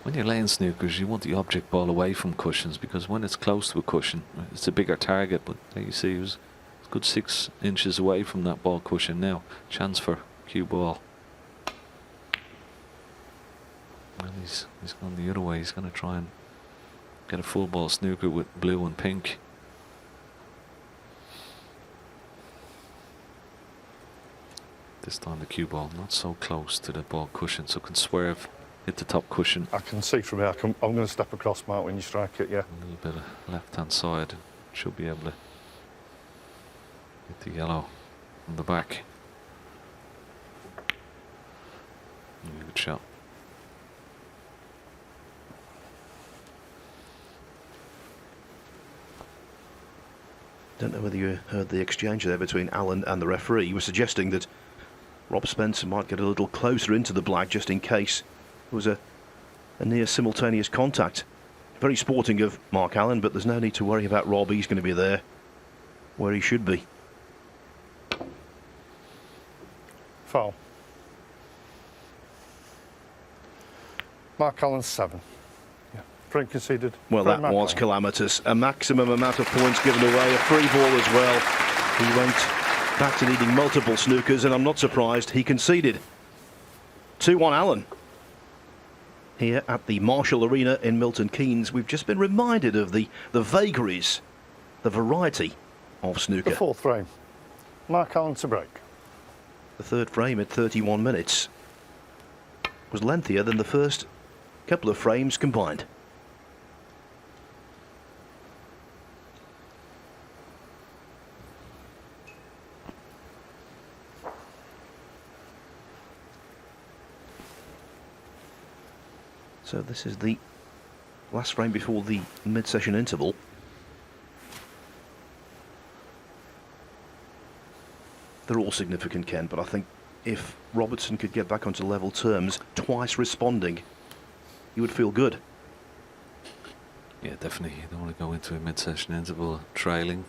When you're laying snookers, you want the object ball away from cushions, because when it's close to a cushion, it's a bigger target. But there you see, it was a good 6 inches away from that ball cushion now. Chance for cue ball. Well, he's gone the other way. He's going to try and get a full ball snooker with blue and pink. This time the cue ball not so close to the ball cushion, so can swerve, hit the top cushion. I can see from here. I'm going to step across, Mark, when you strike it, yeah. A little bit of left hand side. Should be able to hit the yellow on the back. Good shot. Don't know whether you heard the exchange there between Allen and the referee. He was suggesting that Rob Spencer might get a little closer into the black just in case there was a near simultaneous contact. Very sporting of Mark Allen, but there's no need to worry about Rob. He's going to be there where he should be. Foul. Mark Allen, 7. Yeah. Frame conceded. Well, Frame that Mark was Allen. calamitous. A maximum amount of points given away. A free ball as well. He went back to needing multiple snookers, and I'm not surprised he conceded. 2-1 Allen. Here at the Marshall Arena in Milton Keynes, we've just been reminded of the vagaries, the variety of snooker. The 4th frame. Mark Allen to break. The 3rd frame at 31 minutes was lengthier than the first couple of frames combined. So this is the last frame before the mid-session interval. They're all significant, Ken, but I think if Robertson could get back onto level terms, twice responding, he would feel good. Yeah, definitely. You don't want to go into a mid-session interval trailing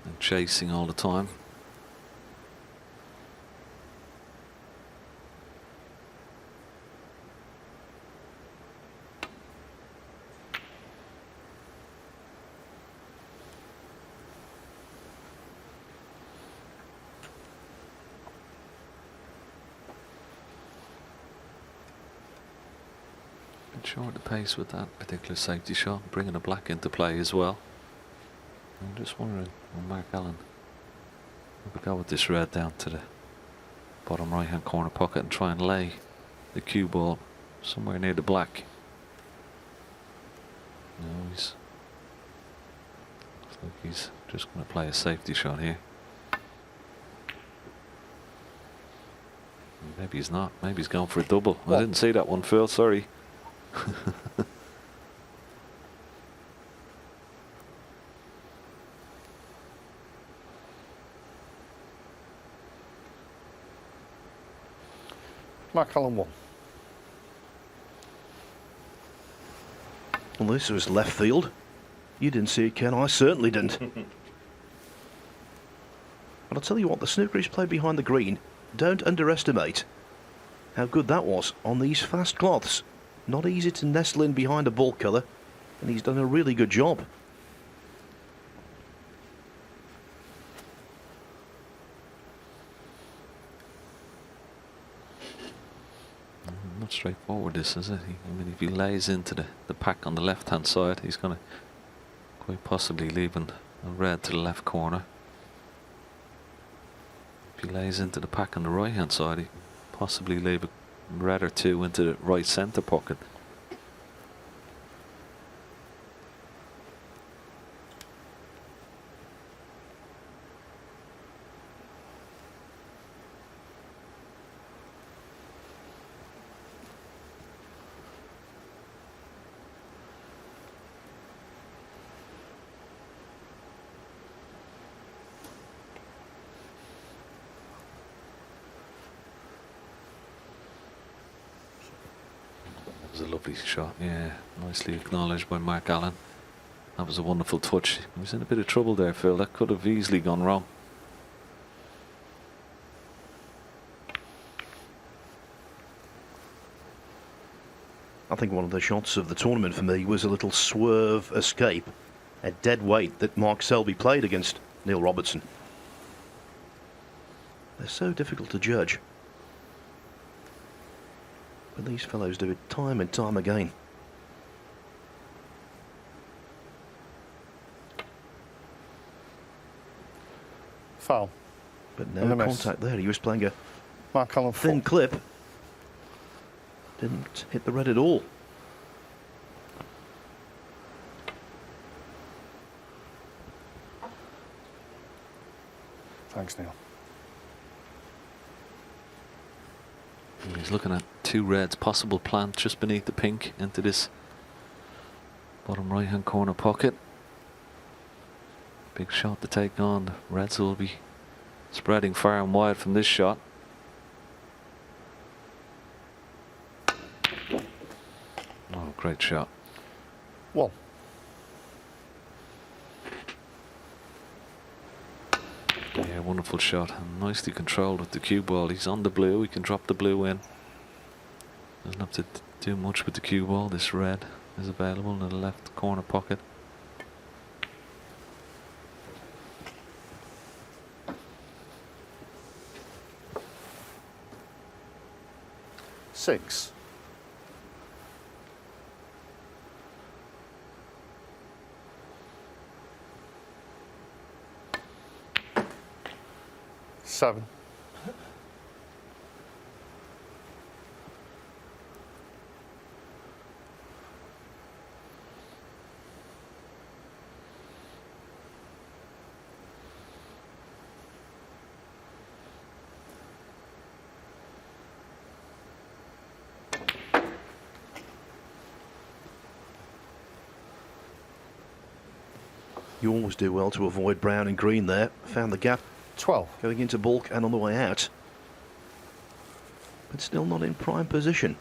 and chasing all the time. Short the pace with that particular safety shot, bringing a black into play as well. I'm just wondering, will Mark Allen go with this red down to the bottom right hand corner pocket and try and lay the cue ball somewhere near the black? No, looks like he's just going to play a safety shot here. Maybe he's not. Maybe he's going for a double. I didn't see that one, Phil. Sorry. Mark Allen, 1. Well, this was left field. You didn't see it, Ken. I certainly didn't. And I'll tell you what, the snooker he's played behind the green, don't underestimate how good that was on these fast cloths. Not easy to nestle in behind a ball colour, and he's done a really good job. Not straightforward, this, is it? I mean, if he lays into the pack on the left-hand side, he's going to quite possibly leaving a red to the left corner. If he lays into the pack on the right-hand side, he possibly leave a red or two into the right centre pocket. That was a lovely shot, yeah, nicely acknowledged by Mark Allen. That was a wonderful touch. He was in a bit of trouble there, Phil. That could have easily gone wrong. I think one of the shots of the tournament for me was a little swerve escape at dead weight that Mark Selby played against Neil Robertson. They're so difficult to judge, but these fellows do it time and time again. Foul. But And no a miss. contact there. He was playing a Mark Allen thin full. clip. Didn't hit the red at all. Thanks, Neil. He's looking at two reds, possible plant just beneath the pink into this bottom right hand corner pocket. Big shot to take on. The reds will be spreading far and wide from this shot. Oh, great shot. One. Yeah, wonderful shot and nicely controlled with the cue ball. He's on the blue, he can drop the blue in. Doesn't have to do much with the cue ball. This red is available in the left corner pocket. Six. Seven. You always do well to avoid brown and green there. Found the gap 12. going into balk and on the way out. But still not in prime position.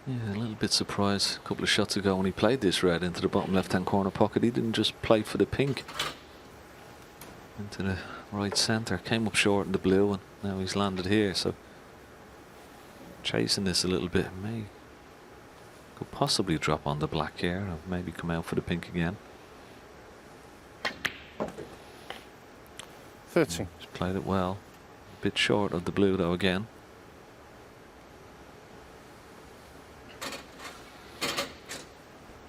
Yeah, a little bit surprised a couple of shots ago when he played this red into the bottom left hand corner pocket. He didn't just play for the pink into the right centre, came up short in the blue, and now he's landed here. So chasing this a little bit, could possibly drop on the black here and maybe come out for the pink again. 13. He's played it well. A bit short of the blue though again.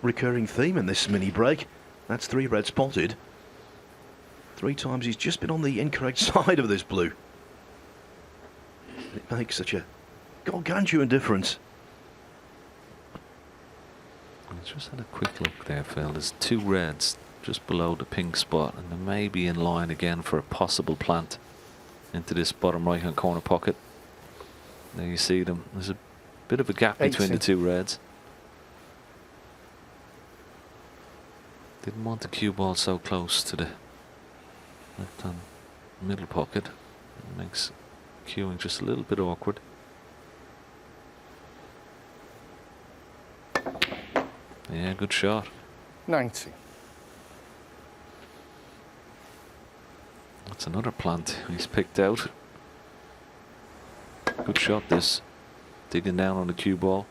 Recurring theme in this mini break. That's three red spotted. 3 times he's just been on the incorrect side of this blue. It makes such a gargantuan difference. I just had a quick look there, Phil. There's 2 reds just below the pink spot, and they may be in line again for a possible plant into this bottom right hand corner pocket. There you see them. There's a bit of a gap between the 2 reds. Didn't want the cue ball so close to the left hand middle pocket. It makes cueing just a little bit awkward. Yeah, good shot. 90. That's another plant he's picked out. Good shot this. Digging down on the cue ball.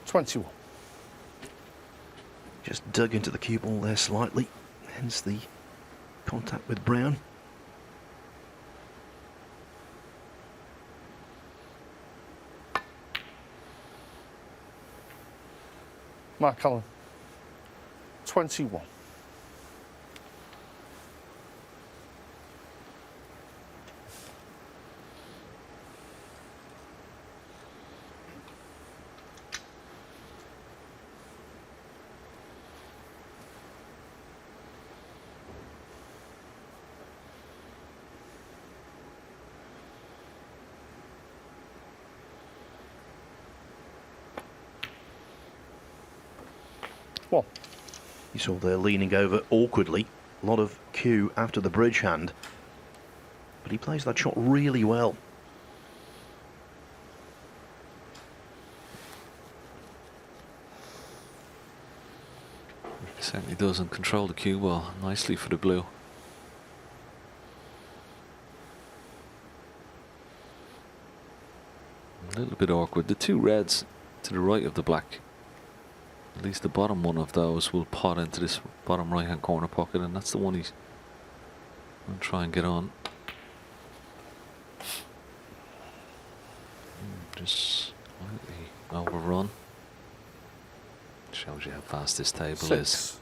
$21. Just dug into the cue ball there slightly, hence the contact with Brown. Mark Allen. 21. One. You saw there leaning over awkwardly. A lot of cue after the bridge hand. But he plays that shot really well. He certainly does, and control the cue ball nicely for the blue. A little bit awkward. The two reds to the right of the black, at least the bottom one of those, will pot into this bottom right hand corner pocket, and that's the one he's going to try and get on. Just slightly overrun. Shows you how fast this table is. 6.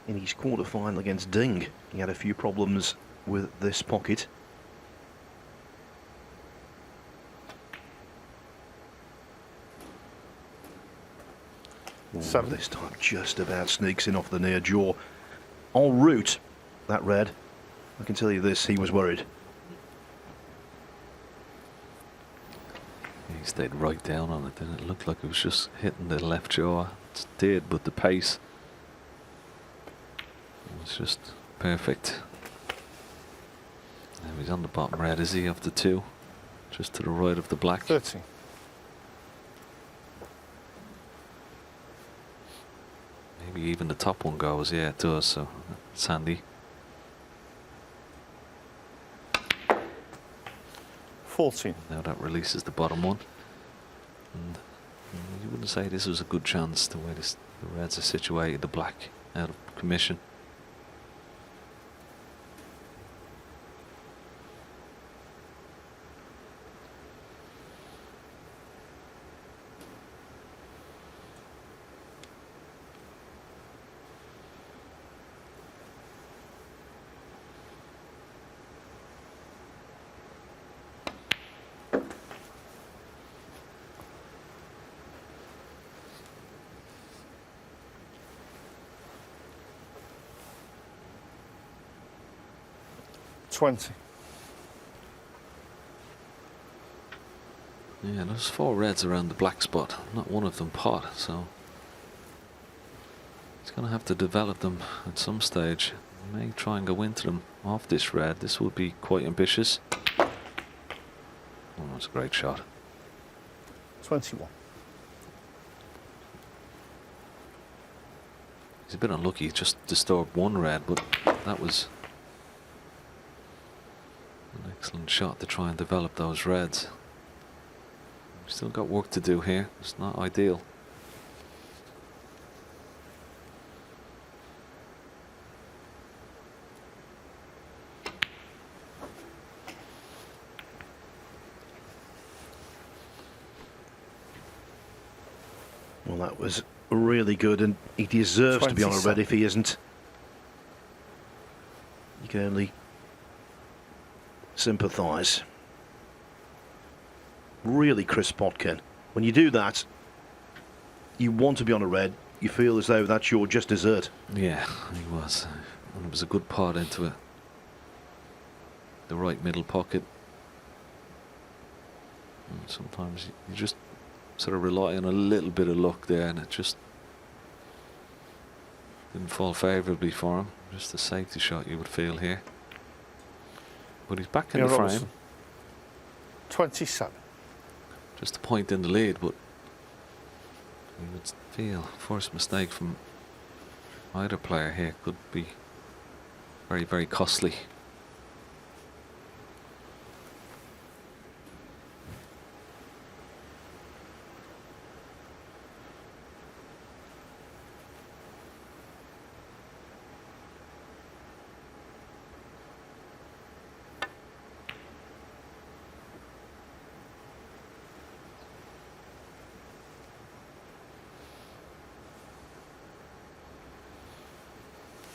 In his quarter-final against Ding, he had a few problems with this pocket. Ooh, 7. this time just about sneaks in off the near jaw. En route, that red. I can tell you this, he was worried. He stayed right down on it, didn't it? Looked like it was just hitting the left jaw. It did, but the pace was just perfect. Now he's on the bottom red, is he, of the two? Just to the right of the black. 30. Maybe even the top one goes. Yeah, it does, so it's handy. 14. Now that releases the bottom one. And you wouldn't say this was a good chance, the way the reds are situated, the black out of commission. $20. Yeah, there's 4 reds around the black spot. Not one of them pot, so he's going to have to develop them at some stage. He may try and go into them off this red. This would be quite ambitious. Oh, that's a great shot. 21. He's a bit unlucky. He just disturbed one red, but that was an excellent shot to try and develop those reds. We've still got work to do here. It's not ideal. Well, that was really good, and he deserves to be on a red if he isn't. You can only sympathise. Really crisp pot, Ken. When you do that, you want to be on a red. You feel as though that's your just dessert. Yeah, he was. And it was a good pot into it. The right middle pocket. And sometimes you just sort of rely on a little bit of luck there, and it just didn't fall favourably for him. Just a safety shot, you would feel here. But he's back in the frame. 27. Just a point in the lead, but you would feel first mistake from either player here could be very, very costly.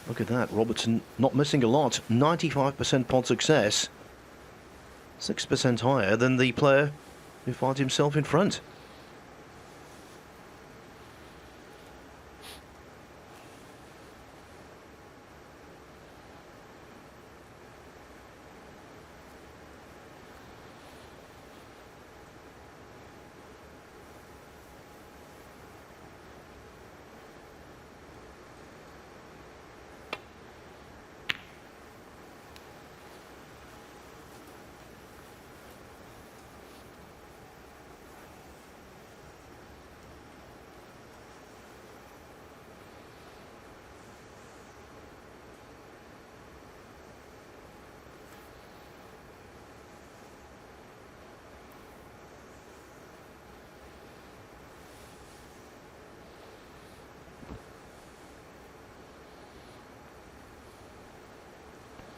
Look at that, Robertson not missing a lot. 95% pot success. 6% higher than the player who finds himself in front.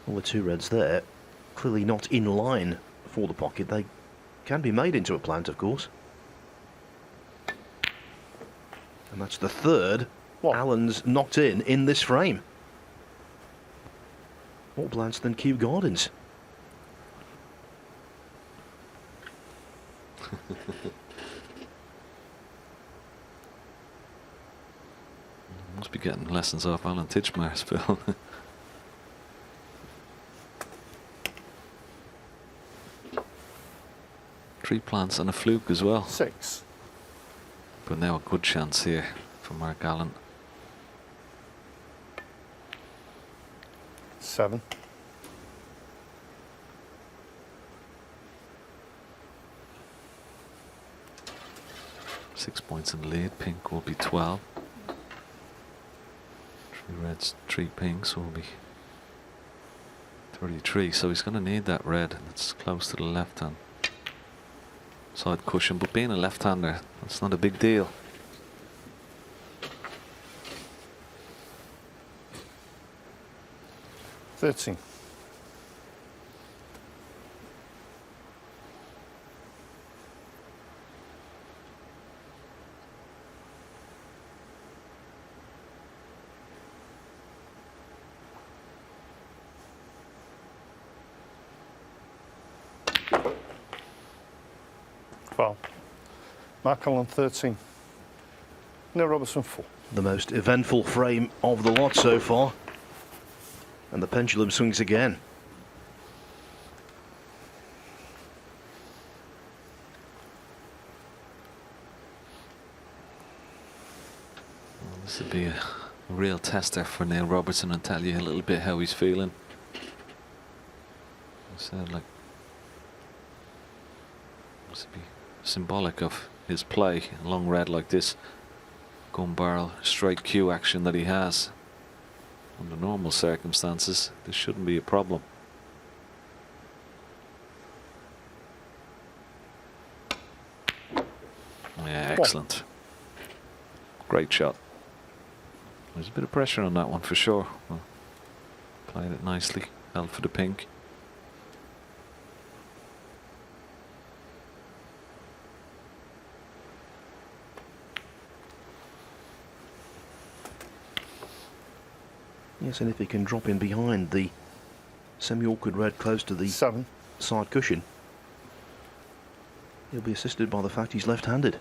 Well, the two reds there, clearly not in line for the pocket. They can be made into a plant, of course. And that's the third Allen's knocked in this frame. More plants than Kew Gardens. Must be getting lessons off Alan Titchmarsh, Phil. Three plants and a fluke as well. 6. But now a good chance here for Mark Allen. 7. Six points in the lead. Pink will be 12. Three reds, three pinks will be 33. So he's going to need that red. That's close to the left hand side cushion. But being a left-hander, that's not a big deal. $13. $12. Mark Allen 13. Neil Robertson 4. The most eventful frame of the lot so far. And the pendulum swings again. Well, this would be a real tester for Neil Robertson and tell you a little bit how he's feeling. Like this would be symbolic of his play. A long red like this, gun barrel, straight cue action that he has. Under normal circumstances, this shouldn't be a problem. Yeah, excellent. Great shot. There's a bit of pressure on that one for sure. Well, played it nicely, held for the pink. Yes, and if he can drop in behind the semi-awkward red close to the 7. side cushion, he'll be assisted by the fact he's left-handed.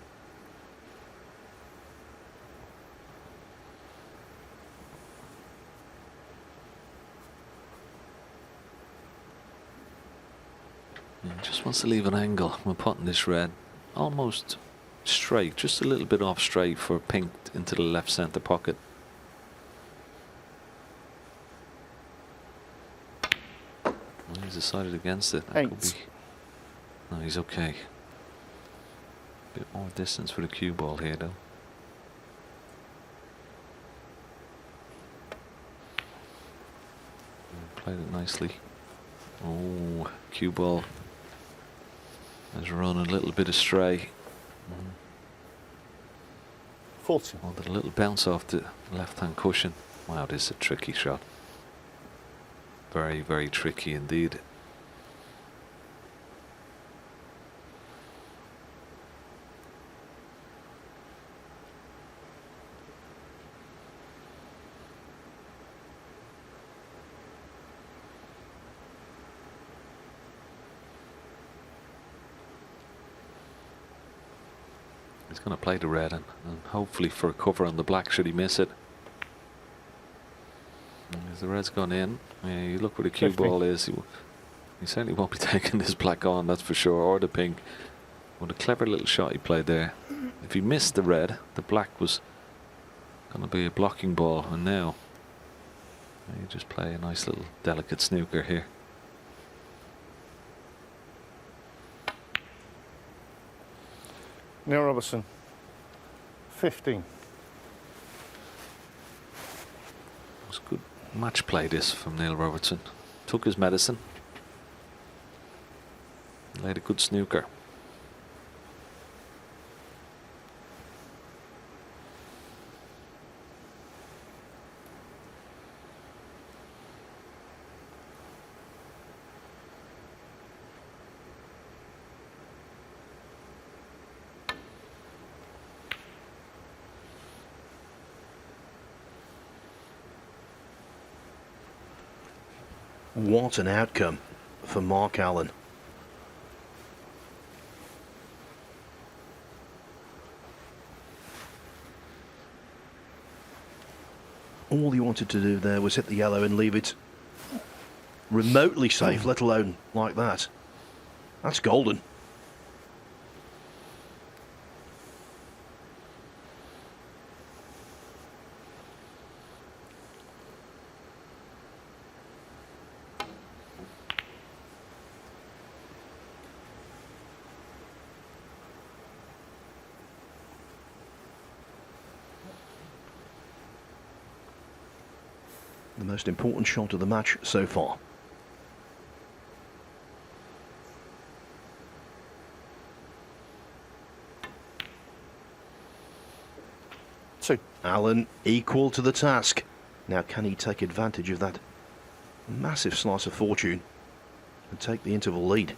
Just wants to leave an angle. We're putting this red almost straight, just a little bit off straight for pink into the left centre pocket. Well, he's decided against it. That could 8. be. No, he's okay. Bit more distance for the cue ball here, though. Played it nicely. Oh, cue ball has run a little bit astray. 40. Oh, did a little bounce off the left-hand cushion. Wow, this is a tricky shot. Very, very tricky indeed. He's going to play the red and hopefully for a cover on the black should he miss it. As the red's gone in, yeah, you look where the cue 50. ball is. He certainly won't be taking this black on, that's for sure, or the pink. What a clever little shot he played there. If he missed the red, the black was going to be a blocking ball, and now you just play a nice little delicate snooker here. Neil Robertson, 15. It was good match play this from Neil Robertson. Took his medicine. Laid a good snooker. What an outcome for Mark Allen. All he wanted to do there was hit the yellow and leave it remotely safe, let alone like that. That's golden. The most important shot of the match so far. Two. Allen equal to the task. Now can he take advantage of that massive slice of fortune and take the interval lead?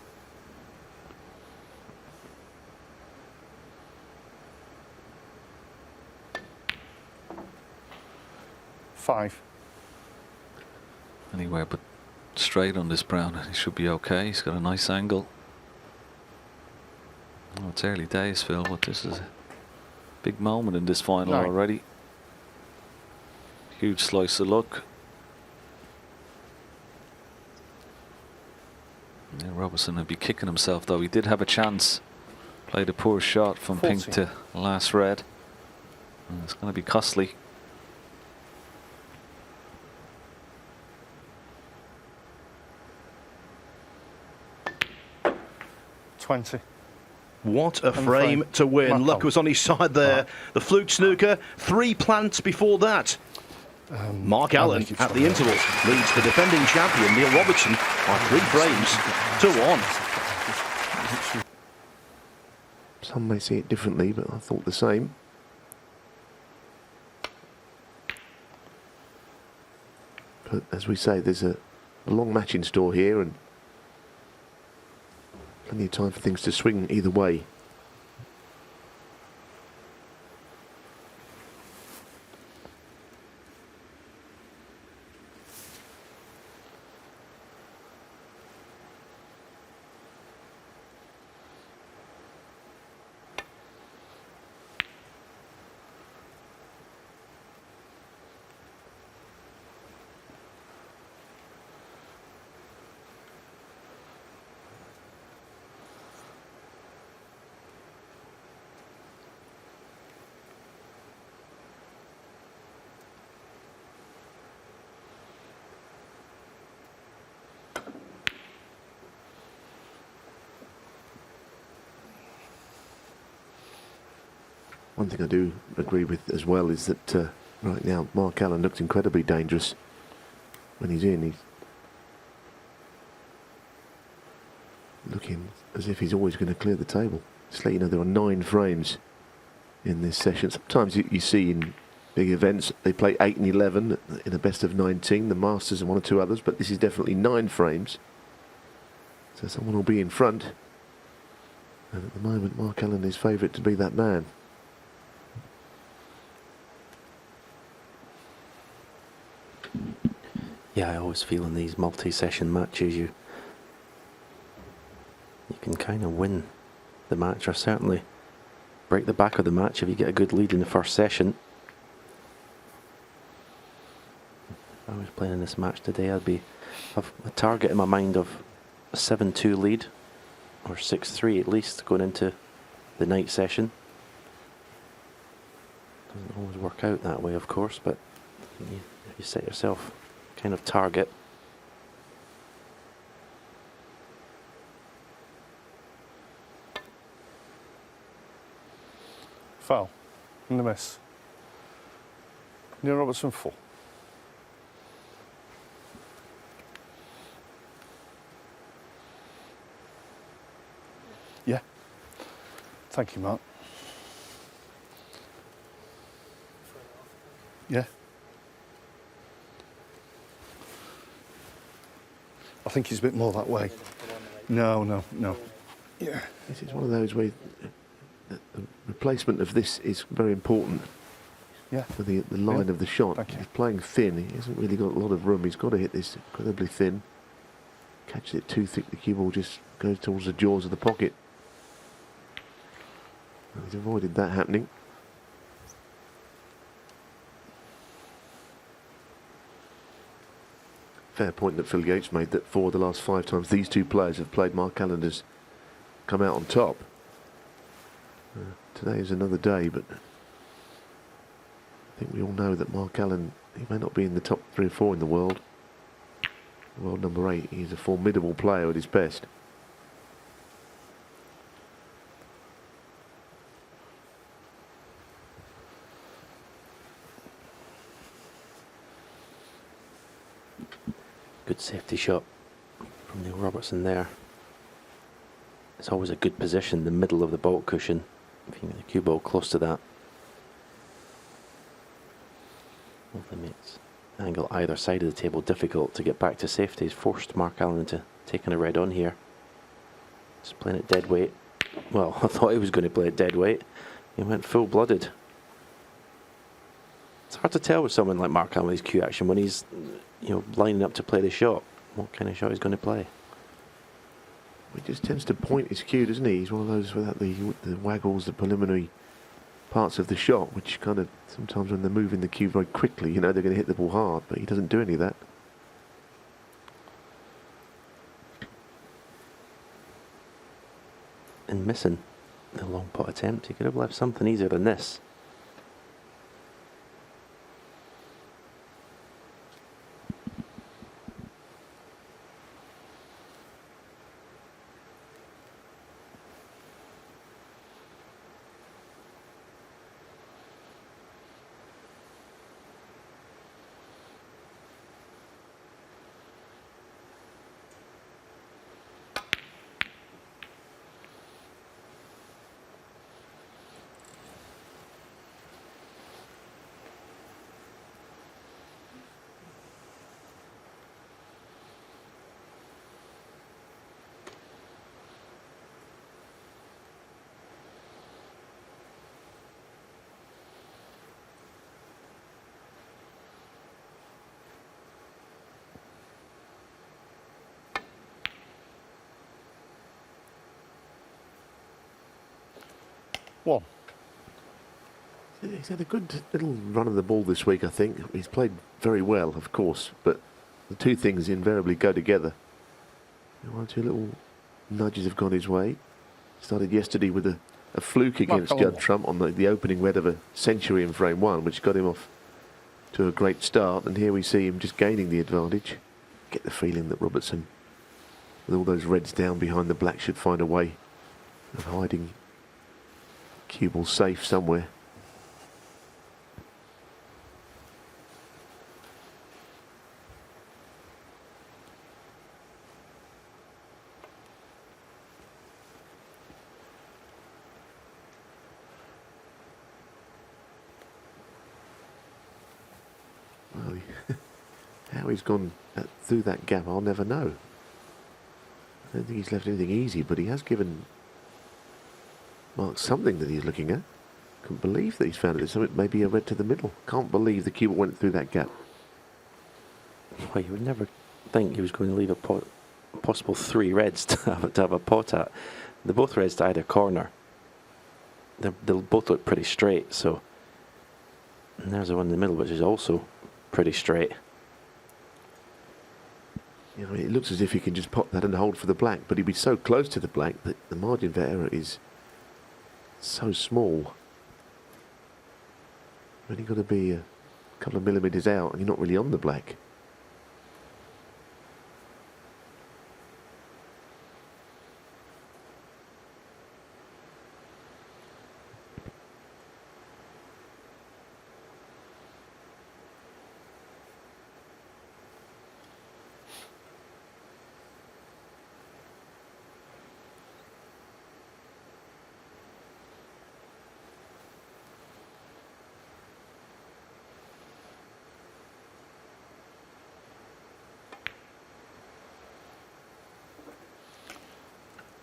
Five. Anywhere but straight on this brown, he should be okay. He's got a nice angle. Oh, it's early days, Phil, but this is a big moment in this final 9. already. Huge slice of luck. Yeah, Robertson would be kicking himself though. He did have a chance. Played a poor shot from 40. pink to last red. And it's going to be costly. $20. What a And frame frame. to win. Mark Luck Allen. was on his side there. Right. The fluke snooker, 3 plants before that. Mark I'll Allen make it at the short. interval leads the defending champion Neil Robertson by 3 frames to 1. Some may see it differently, but I thought the same. But as we say, there's a long match in store here and plenty of time for things to swing either way. One thing I do agree with as well is that right now Mark Allen looks incredibly dangerous when he's in. He's looking as if he's always going to clear the table. Just to let you know, there are 9 frames in this session. Sometimes you see in big events they play 8 and 11 in a best of 19, the Masters and 1 or 2 others, but this is definitely 9 frames. So someone will be in front. And at the moment, Mark Allen is favourite to be that man. Yeah, I always feel in these multi-session matches you can kind of win the match, or certainly break the back of the match if you get a good lead in the first session. If I was playing in this match today, I've a target in my mind of a 7-2 lead, or 6-3 at least, going into the night session. Doesn't always work out that way, of course, but you set yourself kind of target. Foul. In the miss. Neil Robertson 4. Yeah. Thank you, Mark. Yeah. I think he's a bit more that way. No. Yeah. This is one of those where the replacement of this is very important. Yeah. For the line of the shot. Thank you. He's playing thin. He hasn't really got a lot of room. He's got to hit this incredibly thin. Catches it too thick, the cue ball just goes towards the jaws of the pocket. And he's avoided that happening. Fair point that Phil Yates made, that 4 of the last 5 times these 2 players have played, Mark Allen has come out on top. Today is another day, but I think we all know that Mark Allen, he may not be in the top 3 or 4 in the world. World number 8, he's a formidable player at his best. Good safety shot from Neil Robertson there. It's always a good position, the middle of the baulk cushion, if you can get the cue ball close to that. Hopefully makes angle either side of the table difficult to get back to safety. He's forced Mark Allen into taking a red on here. Just playing it dead weight. Well, I thought he was going to play it dead weight. He went full-blooded. It's hard to tell with someone like Mark Allen with his cue action when he's, lining up to play the shot, what kind of shot he's going to play. He just tends to point his cue, doesn't he? He's one of those without the waggles, the preliminary parts of the shot, which kind of, sometimes when they're moving the cue very quickly, they're going to hit the ball hard, but he doesn't do any of that. And missing the long pot attempt, he could have left something easier than this. One. He's had a good little run of the ball this week, I think. He's played very well, of course, but the 2 things invariably go together. 1 or 2 little nudges have gone his way. Started yesterday with a fluke against Judd Trump on the opening red of a century in frame 1, which got him off to a great start, and here we see him just gaining the advantage. Get the feeling that Robertson, with all those reds down behind the black, should find a way of hiding cue ball safe somewhere. How he's gone through that gap, I'll never know. I don't think he's left anything easy, but he has given Mark something that he's looking at. Couldn't believe that he's found it. So maybe a red to the middle. Can't believe the cue went through that gap. Well, you would never think he was going to leave a possible 3 reds to have a pot at. They're both reds to either corner. They'll both look pretty straight, so. And there's the one in the middle, which is also pretty straight. You know, it looks as if he can just pop that and hold for the black, but he'd be so close to the black that the margin for error is so small. You've only got to be a couple of millimetres out and you're not really on the black.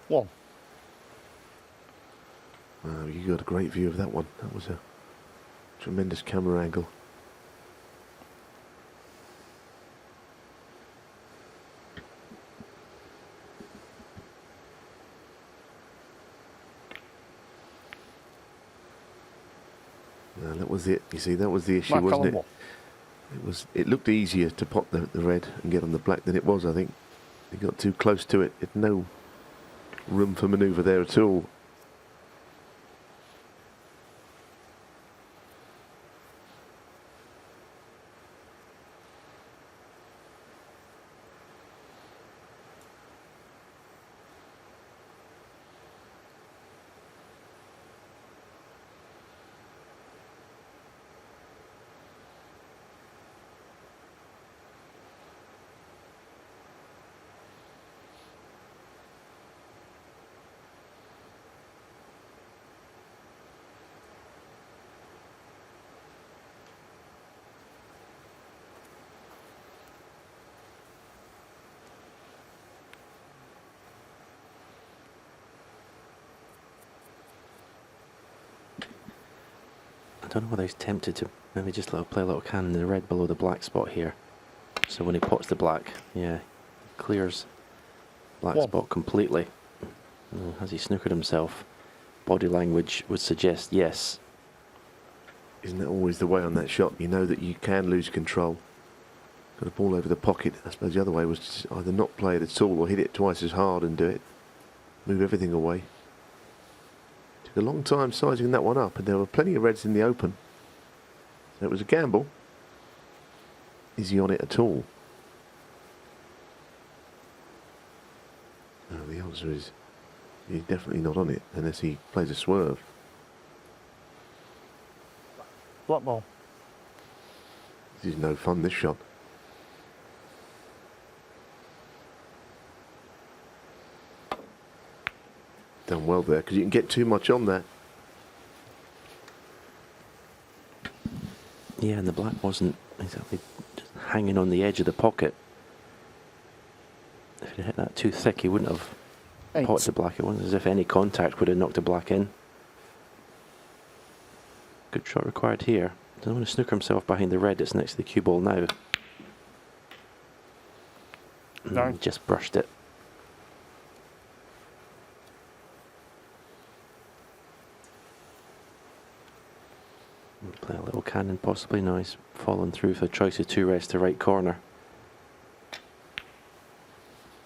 One. Wow, you got a great view of that one. That was a tremendous camera angle. Now, that was it. You see, that was the issue, Mark wasn't Allen it? one. It looked easier to pop the red and get on the black than it was, I think. He got too close to it. It had no room for manoeuvre there at all. I don't know whether he's tempted to maybe just play a little cannon in the red below the black spot here. So when he pots the black, yeah, clears black spot completely. Has he snookered himself? Body language would suggest yes. Isn't that always the way on that shot? You know that you can lose control. Got a ball over the pocket. I suppose the other way was to either not play it at all or hit it twice as hard and do it. Move everything away. Took a long time sizing that one up, and there were plenty of reds in the open. So it was a gamble. Is he on it at all? No, the answer is he's definitely not on it unless he plays a swerve. Black ball. This is no fun, this shot. Done well there, because you can get too much on that. Yeah, and the black wasn't exactly just hanging on the edge of the pocket. If he'd hit that too thick, he wouldn't have potted the black. It wasn't as if any contact would have knocked the black in. Good shot required here. Doesn't want to snooker himself behind the red that's next to the cue ball now. No. Just brushed it. Play a little cannon possibly. No, he's fallen through for a choice of 2 reds to right corner.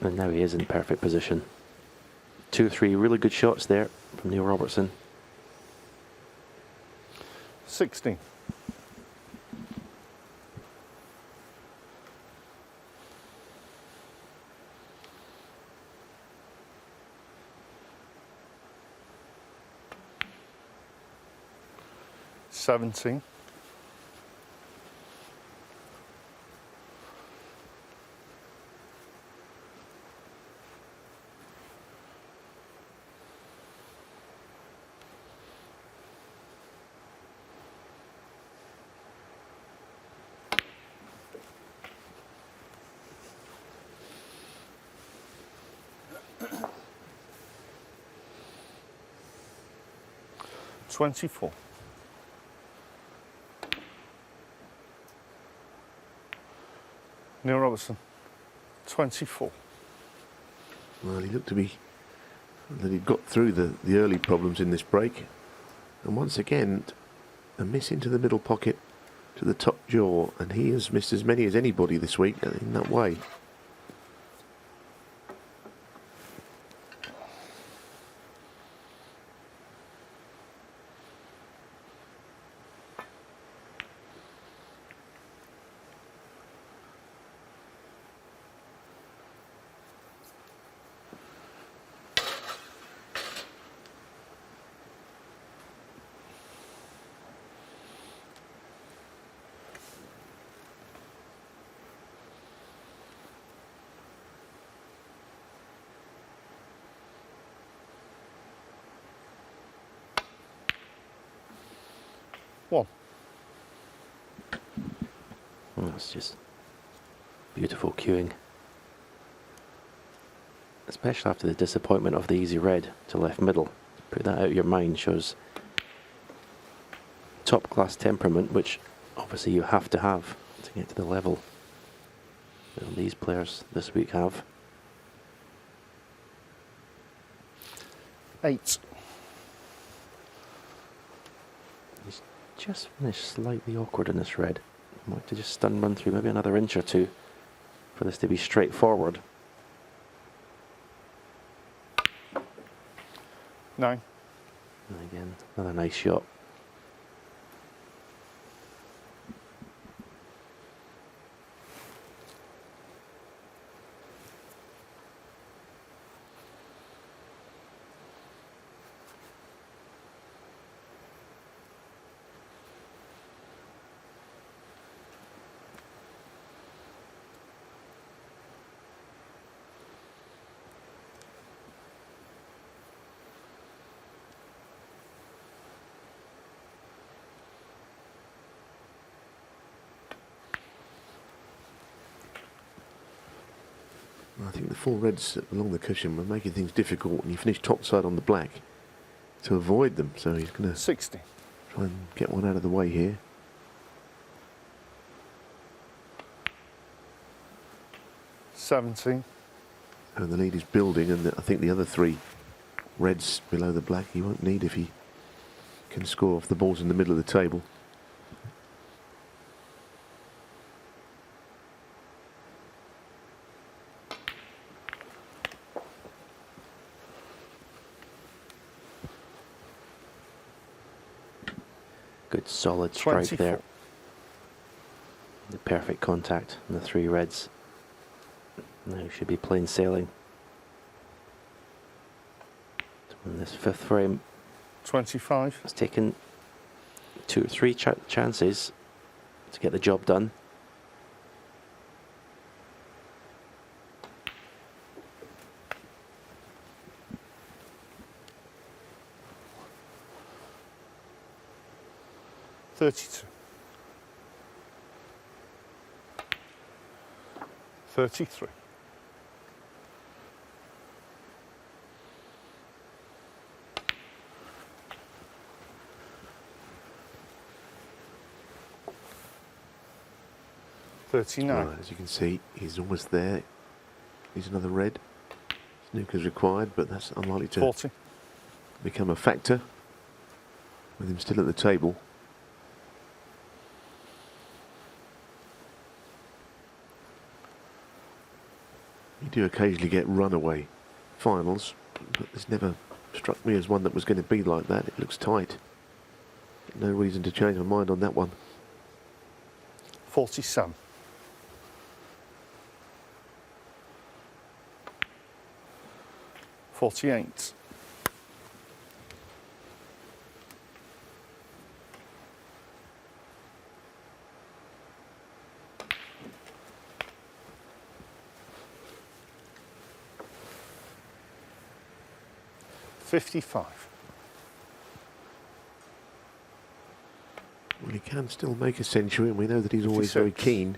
And now he is in perfect position. 2 or 3 really good shots there from Neil Robertson. 16. Seventeen. 24. Neil Robertson, 24. Well, he looked to be that he'd got through the early problems in this break. And once again, a miss into the middle pocket to the top jaw. And he has missed as many as anybody this week in that way. One. Well, that's just beautiful cueing. Especially after the disappointment of the easy red to left middle. Put that out of your mind shows top class temperament, which obviously you have to have to get to the level that these players this week have. 8. He's just finished slightly awkward in this red. Might to just stun run through maybe another inch or two for this to be straightforward. 9. And again, another nice shot. I think the four reds along the cushion were making things difficult, and he finished topside on the black to avoid them. So he's going to 60. try and get one out of the way here. 17. And the lead is building, and I think the other three reds below the black he won't need if he can score off the balls in the middle of the table. Good solid strike 24. there. The perfect contact on the three reds. Now should be plain sailing. To win this fifth frame. 25. It's taken 2 or 3 chances to get the job done. $32. 33. $39. As you can see, he's almost there. Here's another red. Snooker's required, but that's unlikely to 40. become a factor with him still at the table. You do occasionally get runaway finals, but this never struck me as one that was going to be like that. It looks tight. No reason to change my mind on that one. 47. 48. 55. Well, he can still make a century, and we know that he's always very 56. keen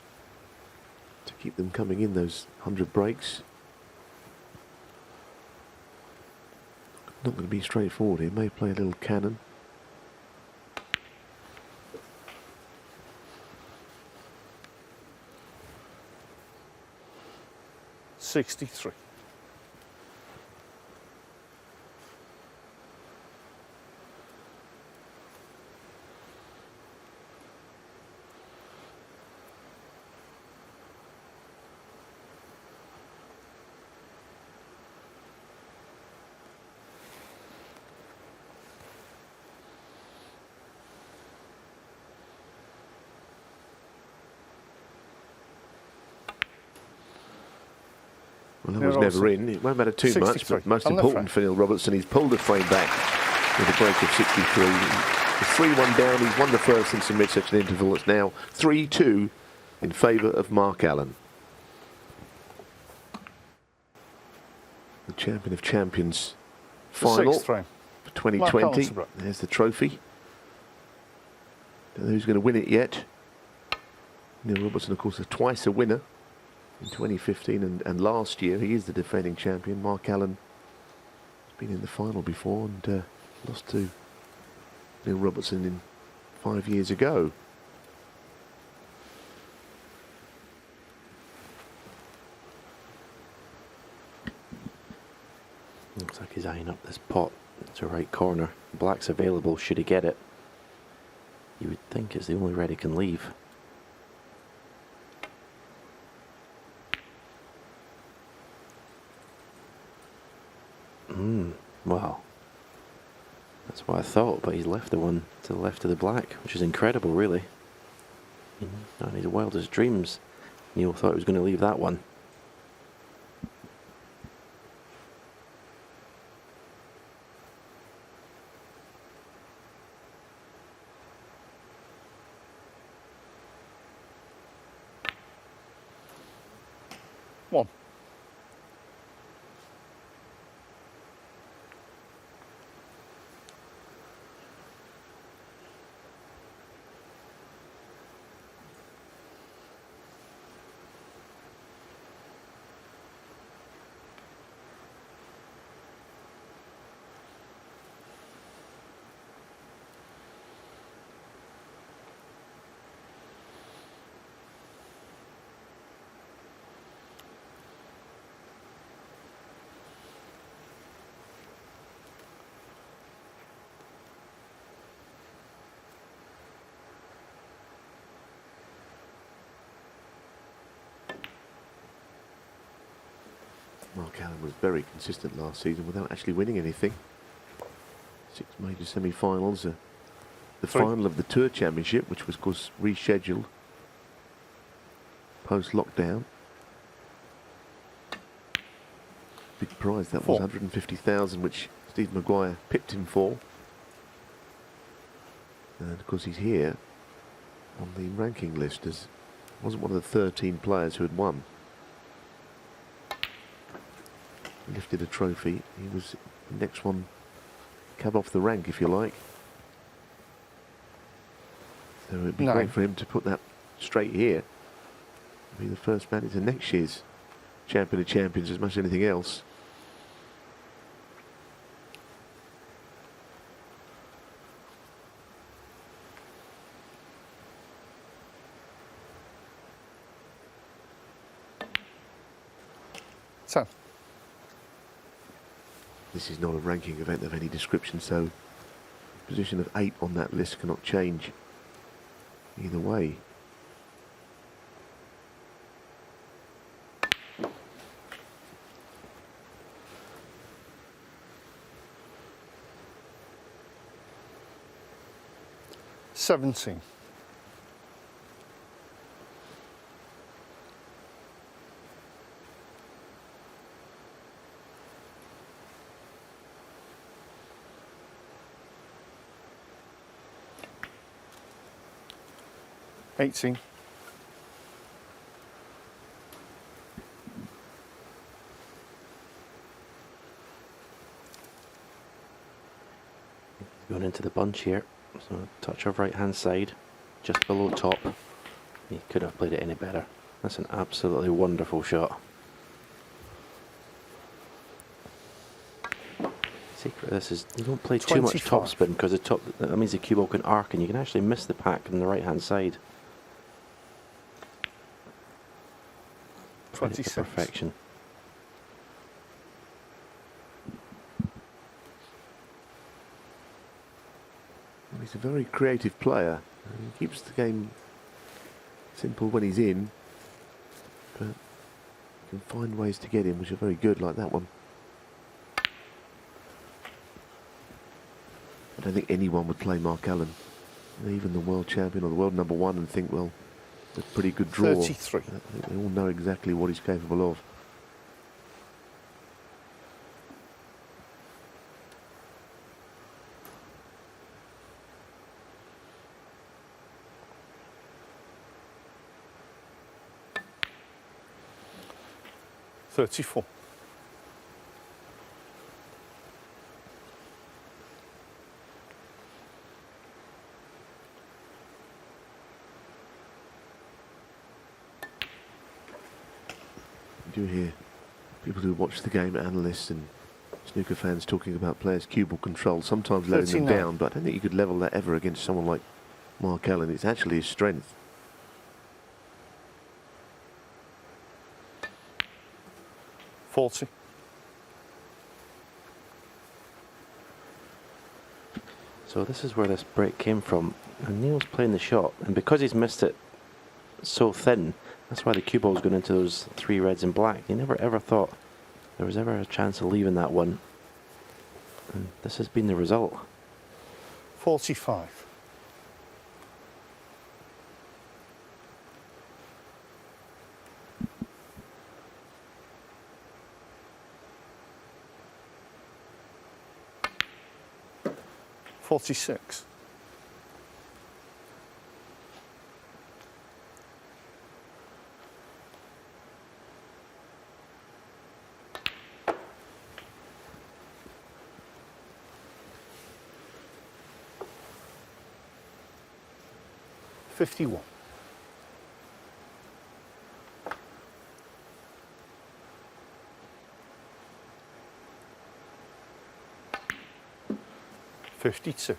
to keep them coming in, those 100 breaks. Not going to be straightforward. He may play a little cannon. 63. Well, that Neil was never Robertson. in. It won't matter too much, 63. but most On the important for Neil Robertson, he's pulled the frame back with a break of 63. He's 3-1 down. He's won the first since amid such an interval. It's now 3-2 in favour of Mark Allen. The champion of champions The final sixth frame. for Mark 2020. Allen's the break. There's the trophy. Don't know who's going to win it yet. Neil Robertson, of course, is twice a winner in 2015 and last year. He is the defending champion. Mark Allen has been in the final before and lost to Neil Robertson in 5 years ago. Looks like he's eyeing up this pot to right corner. Black's available should he get it. You would think it's the only red he can leave. Well, that's what I thought, but he's left the one to the left of the black, which is incredible, really. Not in his wildest dreams, Neil thought he was going to leave that one. One. Mark Allen was very consistent last season without actually winning anything. 6 major semi-finals, the Three. final of the Tour Championship, which was of course rescheduled post-lockdown. Big prize, that was 150,000, which Steve Maguire pipped him for. And of course he's here on the ranking list as wasn't one of the 13 players who had won. Lifted a trophy. He was the next one, cab off the rank, if you like. So it'd be great for him to put that straight here. Be the first man into next year's Champion of Champions as much as anything else. So. This is not a ranking event of any description, so position of 8 on that list cannot change either way. $17. $18. Going into the bunch here, so touch of right hand side, just below top. He couldn't have played it any better. That's an absolutely wonderful shot. Secret of this is you don't play too much 25. topspin because the top that means the cue ball can arc and you can actually miss the pack on the right hand side. Played it to 26. perfection. He's a very creative player. He keeps the game simple when he's in, but you can find ways to get him which are very good, like that one. I don't think anyone would play Mark Allen, even the world champion or the world number one, and think, well, it's a pretty good draw. 33. I think they all know exactly what he's capable of. $34. You do hear people who watch the game, analysts and snooker fans, talking about players' cue ball control, sometimes letting them 39. down, but I don't think you could level that ever against someone like Mark Allen. It's actually his strength. $40. So this is where this break came from. And Neil's playing the shot, and because he's missed it so thin, that's why the cue ball's going into those 3 reds and black. He never ever thought there was ever a chance of leaving that one. And this has been the result. 45. $46. $51. $52.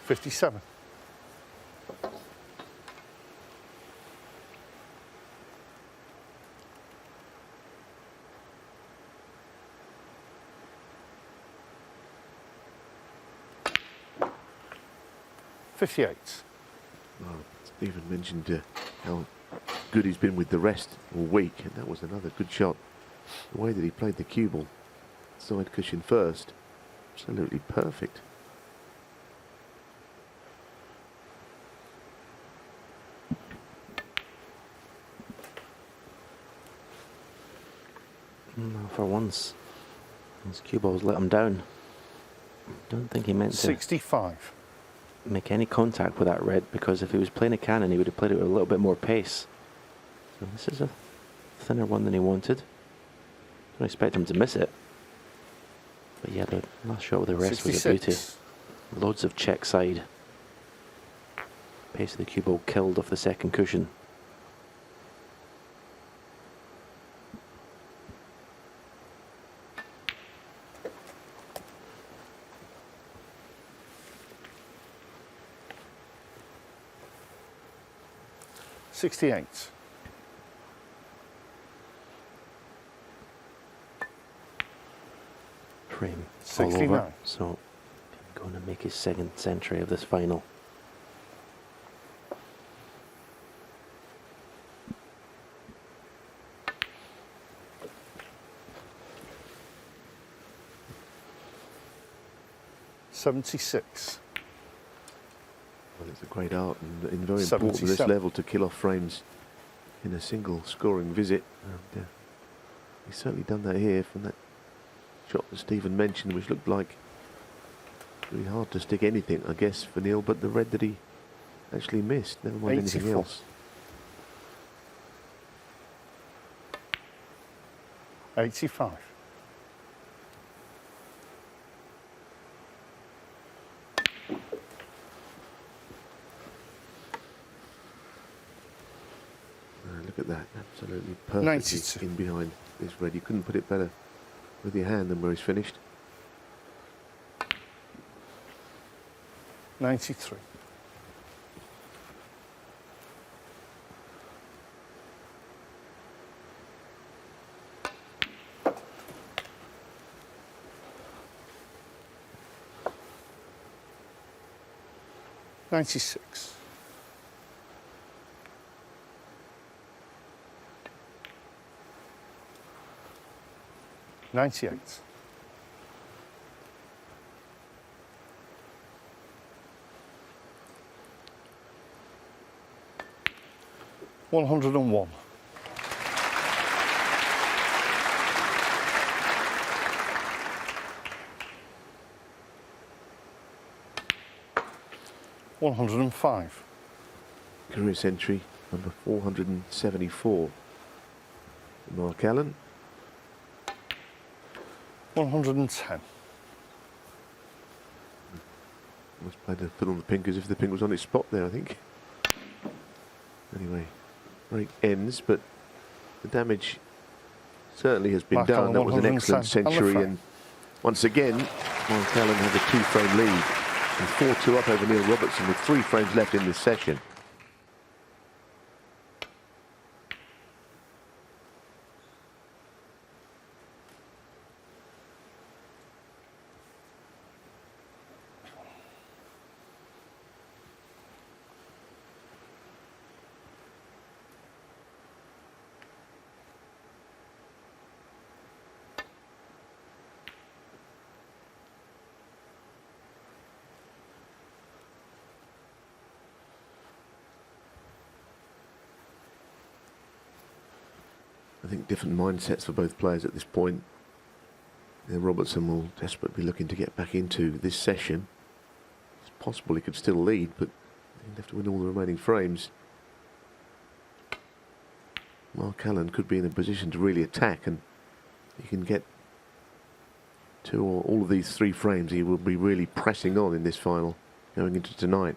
$57. $58. Well, Stephen mentioned how good he's been with the rest all week, and that was another good shot. The way that he played the cue ball, side cushion first, absolutely perfect. For once, his cue balls let him down. Don't think he meant to 65. make any contact with that red, because if he was playing a cannon, he would have played it with a little bit more pace. So this is a thinner one than he wanted. Don't expect him to miss it. But yeah, the last shot with the rest was a beauty. 66. Loads of check side. Pace of the cue ball killed off the second cushion. $68. Frame all 69. over. So going to make his second century of this final. $76. Well, it's a great art and very important at this 77. level to kill off frames in a single scoring visit. And, he's certainly done that here from that shot that Stephen mentioned, which looked like really hard to stick anything, I guess, for Neil, but the red that he actually missed, never mind anything 84. else. 85. Look at that, absolutely perfectly 92. in behind this red. You couldn't put it better with your hand than where he's finished. 93. $96. 98. 101. 105. Career century number 474. Mark Allen. 110. Must play to put on the pink as if the pink was on its spot there, I think. Anyway, break ends, but the damage certainly has been Mark done. Allen, That was an 110 excellent on the century, front. and once again, Mark Allen has a 2-frame lead. And 4-2 up over Neil Robertson with 3 frames left in this session. I think different mindsets for both players at this point. Robertson will desperately be looking to get back into this session. It's possible he could still lead, but he'd have to win all the remaining frames. Mark Allen could be in a position to really attack, and he can get 2 or all of these 3 frames. He will be really pressing on in this final going into tonight.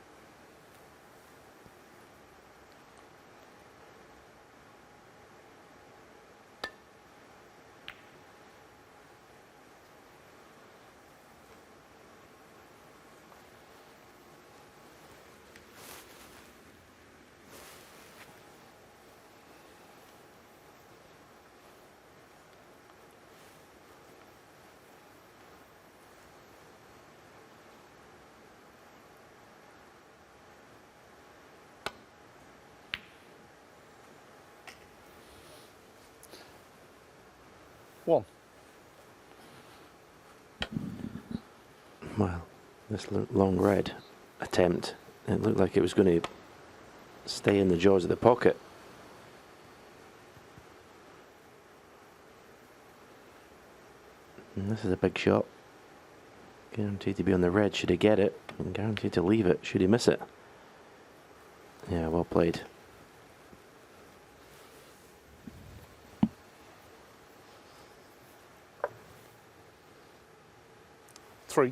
One. Well, this long red attempt, it looked like it was going to stay in the jaws of the pocket. And this is a big shot. Guaranteed to be on the red should he get it, and guaranteed to leave it should he miss it. Yeah, well played. Three.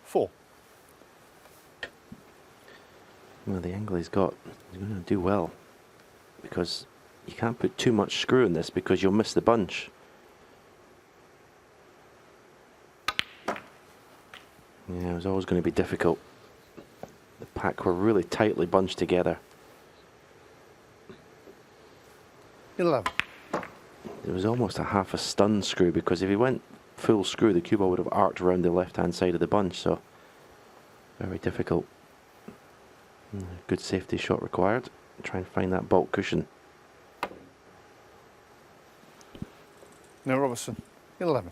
Four. Well, the angle he's got, he's going to do well, because you can't put too much screw in this because you'll miss the bunch. Yeah, it was always going to be difficult. The pack were really tightly bunched together. 11. It was almost a half a stun screw, because if he went full screw, the cue ball would have arced around the left-hand side of the bunch, so very difficult. Good safety shot required. Try and find that bulk cushion. Neil Robertson, 11.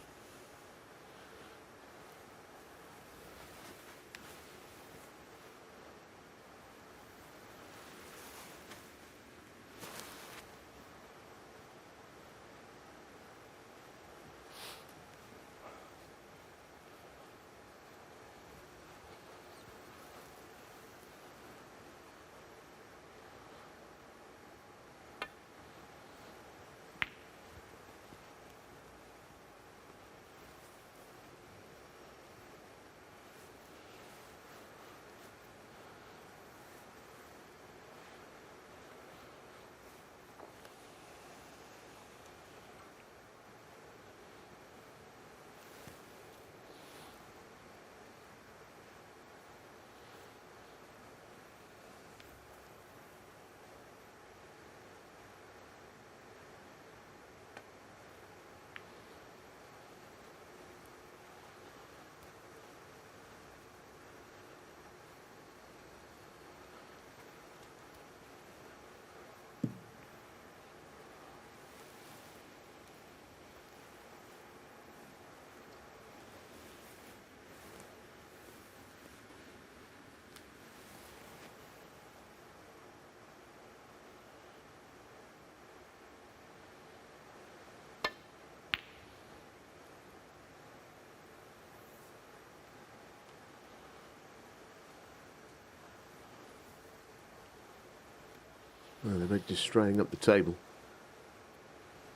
Well, they're just straying up the table.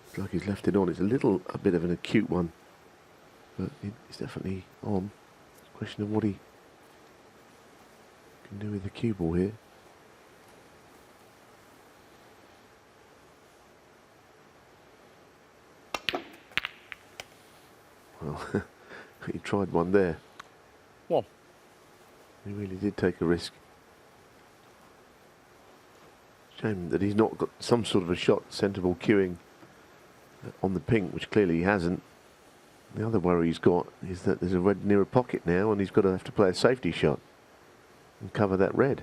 It's like he's left it on. It's a bit of an acute one, but it's definitely on. It's a question of what he can do with the cue ball here. Well, he tried one there. One. He really did take a risk. Shame that he's not got some sort of a shot, sensible cueing on the pink, which clearly he hasn't. The other worry he's got is that there's a red near a pocket now, and he's got to have to play a safety shot and cover that red.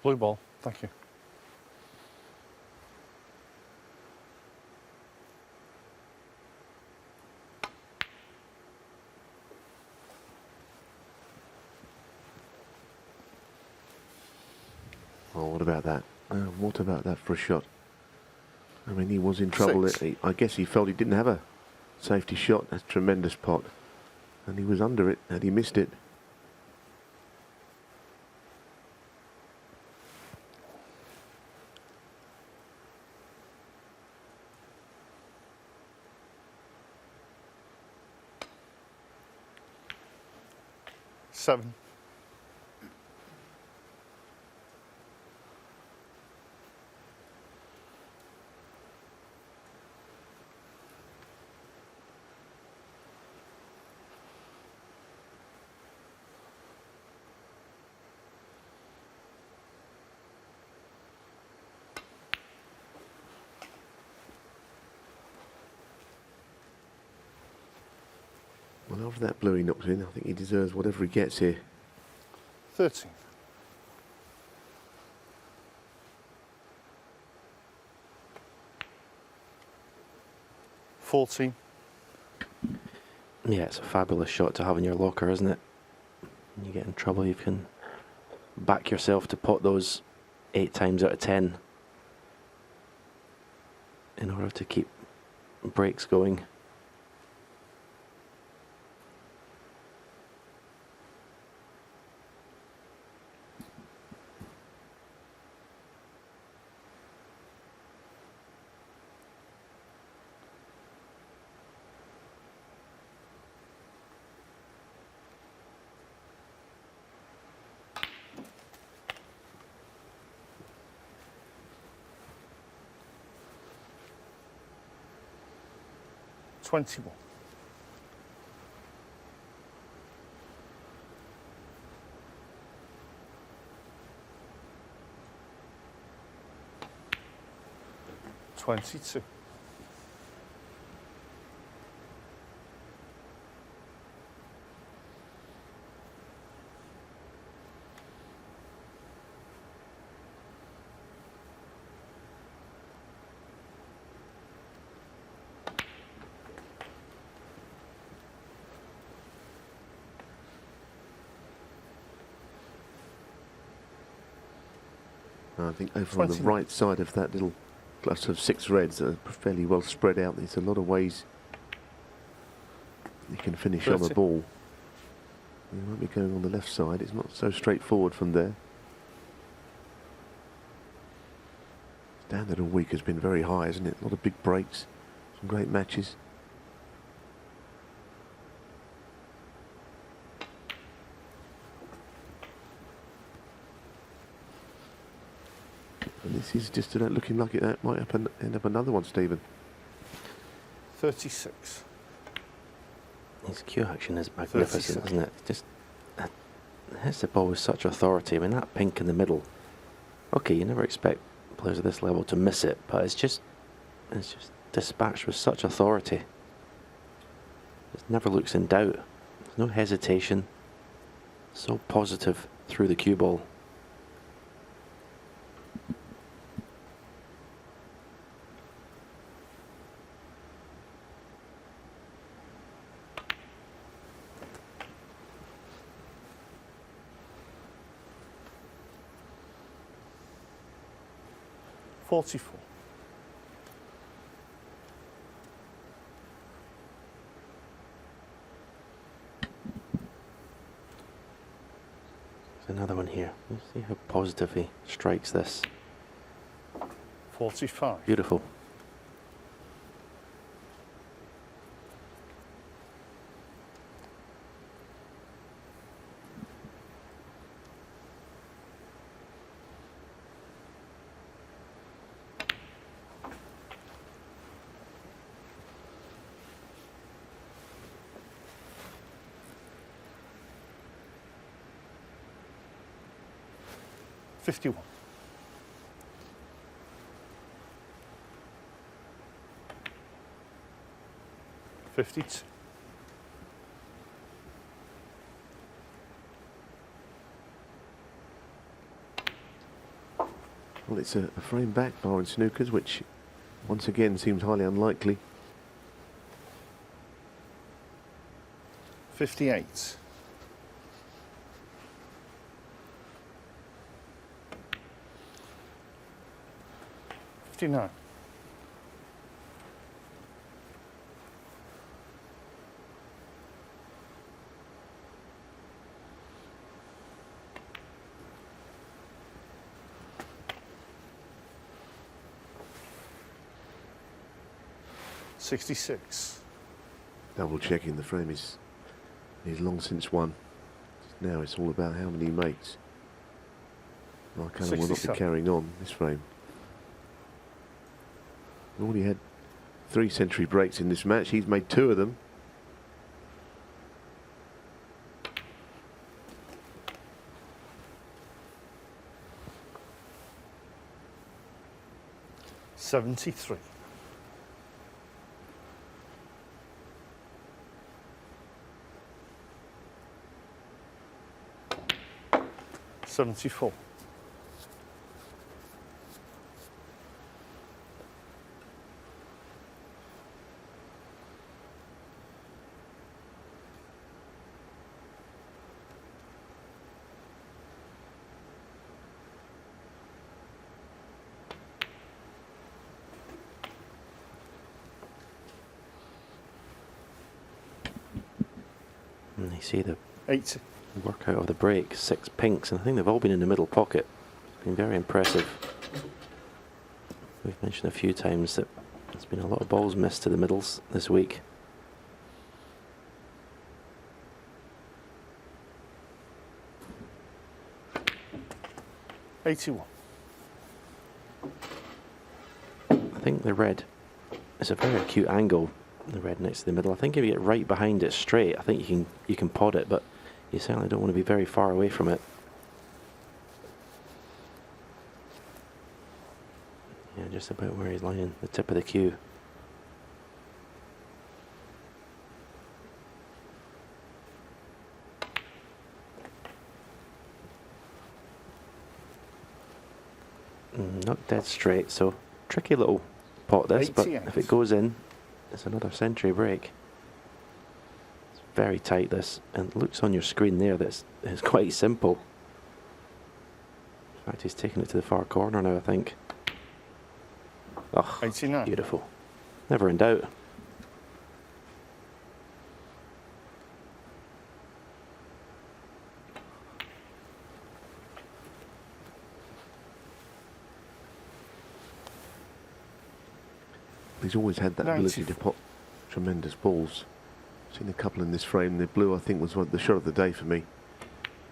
Blue ball, thank you. Oh, what about that? What about that for a shot? I mean, he was in trouble. I guess he felt he didn't have a safety shot. That's a tremendous pot. And he was under it, and he missed it. Seven. Well, after that blue he knocks in, I think he deserves whatever he gets here. 13. $14. Yeah, it's a fabulous shot to have in your locker, isn't it? When you get in trouble, you can back yourself to pot those 8 times out of 10 in order to keep breaks going. $21. $22. I think over on the right side of that little cluster of 6 reds that are fairly well spread out, there's a lot of ways you can finish on the ball. You might be going on the left side. It's not so straightforward from there. Standard all week has been very high, isn't it? A lot of big breaks, some great matches. And this is just looking like it might end up another one, Stephen. 36. His cue action is magnificent, isn't it? Just hits the ball with such authority. I mean, that pink in the middle. Okay, you never expect players at this level to miss it, but it's just dispatched with such authority. It never looks in doubt. There's no hesitation. So positive through the cue ball. 44. There's another one here. Let's see how positive he strikes this. 45. Beautiful. $51. $52. Well, it's a frame back bar in snookers, which once again seems highly unlikely. 58. $59. $66. Double checking the frame is long since won. Now it's all about how many he makes. Mark Allen will not be 67. carrying on this frame. We already had 3 century breaks in this match. He's made 2 of them. $73. $74. And you see the 80. workout of the break. 6 pinks, and I think they've all been in the middle pocket. It's been very impressive. We've mentioned a few times that there's been a lot of balls missed to the middles this week. $81. I think the red is a very acute angle. The red next to the middle. I think if you get right behind it straight, I think you can pod it, but you certainly don't want to be very far away from it. Yeah, just about where he's lying, the tip of the cue. Not dead straight, so tricky little pot this, but 88. if it goes in, it's another century break. It's very tight this, and it looks on your screen there that it's quite simple. In fact, he's taking it to the far corner now, I think. Oh, 89. beautiful. Never in doubt. He's always had that 90. ability to pop tremendous balls. Seen a couple in this frame. The blue, I think, was the shot of the day for me,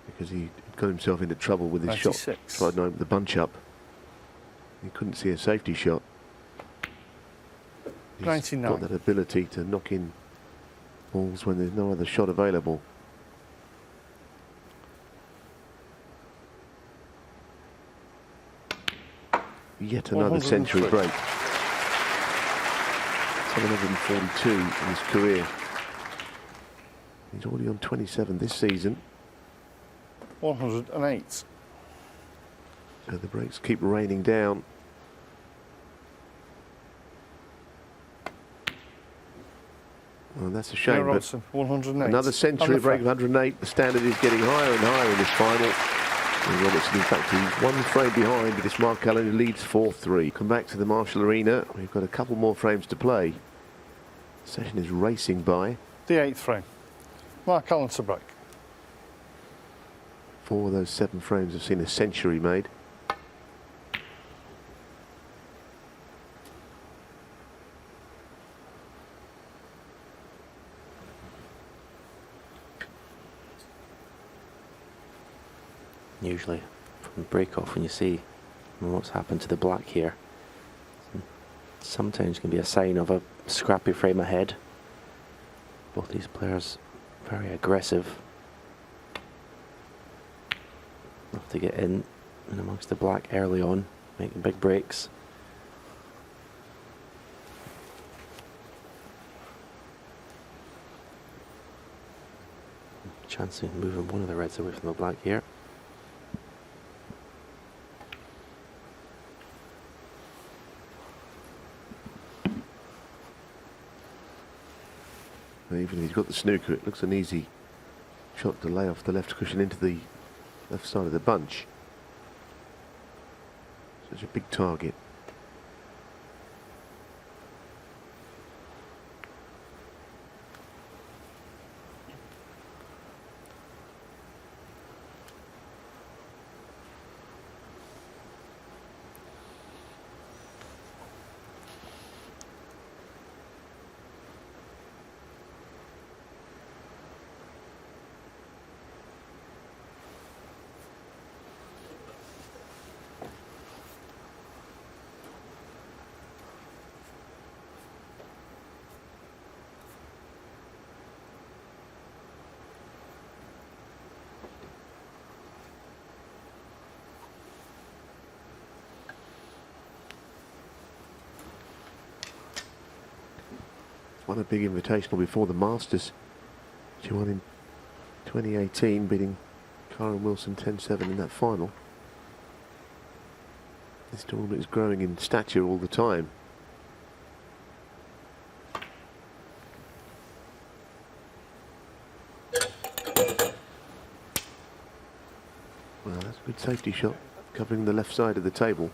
because he got himself into trouble with his shot. 96. Tried to open the bunch up. He couldn't see a safety shot. He's 99. got that ability to knock in balls when there's no other shot available. Yet another century 103. break. 742 in his career. He's already on 27 this season. 108. So the breaks keep raining down. Well, that's a shame, but Robertson, 108. another century And the break of front. 108. The standard is getting higher and higher in this final. And Robertson is back to one frame behind with this Mark Allen, who leads 4-3. Come back to the Marshall Arena. We've got a couple more frames to play. The session is racing by. The 8th frame. Mark Allen to break. 4 of those 7 frames have seen a century made. Usually from break off, when you see what's happened to the black here, sometimes can be a sign of a scrappy frame ahead. Both these players very aggressive. Have to get in and amongst the black early on, making big breaks. Chance of moving one of the reds away from the black here. Even if he's got the snooker, it looks an easy shot to lay off the left cushion into the left side of the bunch. Such a big target. Won a big invitational before the Masters. She won in 2018, beating Karen Wilson 10-7 in that final. This tournament is growing in stature all the time. Well, that's a good safety shot, covering the left side of the table.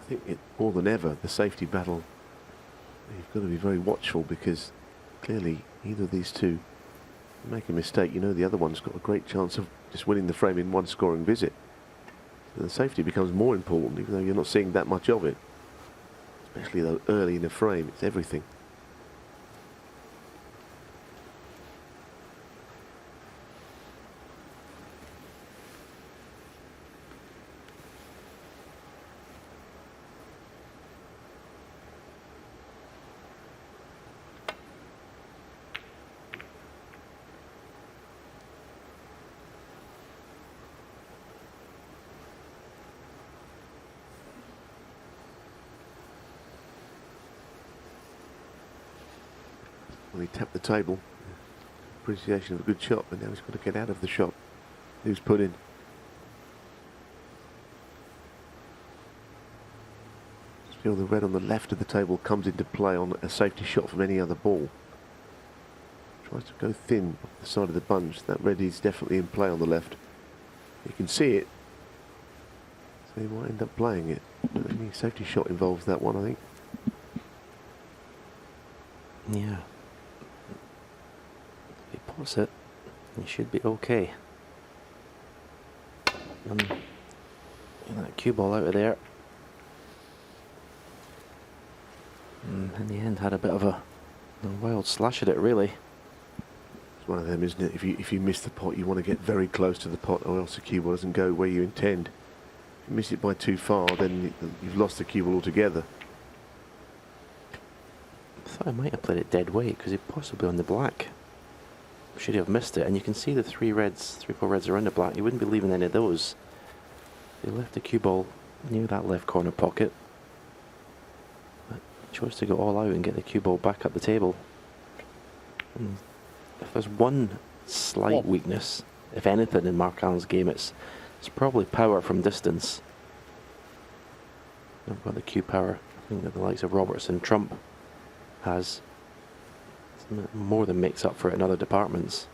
I think more than ever, the safety battle, you've got to be very watchful, because clearly either of these two make a mistake, you know the other one's got a great chance of just winning the frame in one scoring visit. So the safety becomes more important, even though you're not seeing that much of it. Especially though early in the frame, it's everything. Well, he tapped the table. appreciation of a good shot, but now he's got to get out of the shot he was put in. Just feel the red on the left of the table comes into play on a safety shot from any other ball. Tries to go thin up the side of the bunch. That red is definitely in play on the left. You can see it, so he might end up playing it. But any safety shot involves that one, I think. Yeah. If he puts it, he should be okay. And that cue ball out of there. In the end, had a bit of a wild slash at it, really. It's one of them, isn't it? If you miss the pot, you want to get very close to the pot, or else the cue ball doesn't go where you intend. If you miss it by too far, then you've lost the cue ball altogether. I thought I might have played it dead weight because he possibly on the black. Should he have missed it? And you can see the 3, 4 reds around the black. He wouldn't be leaving any of those. He left the cue ball near that left corner pocket. But chose to go all out and get the cue ball back up the table. And if there's one slight weakness, if anything, in Mark Allen's game, it's probably power from distance. I've got the cue power. I think that the likes of Robertson Trump has more than makes up for it in other departments.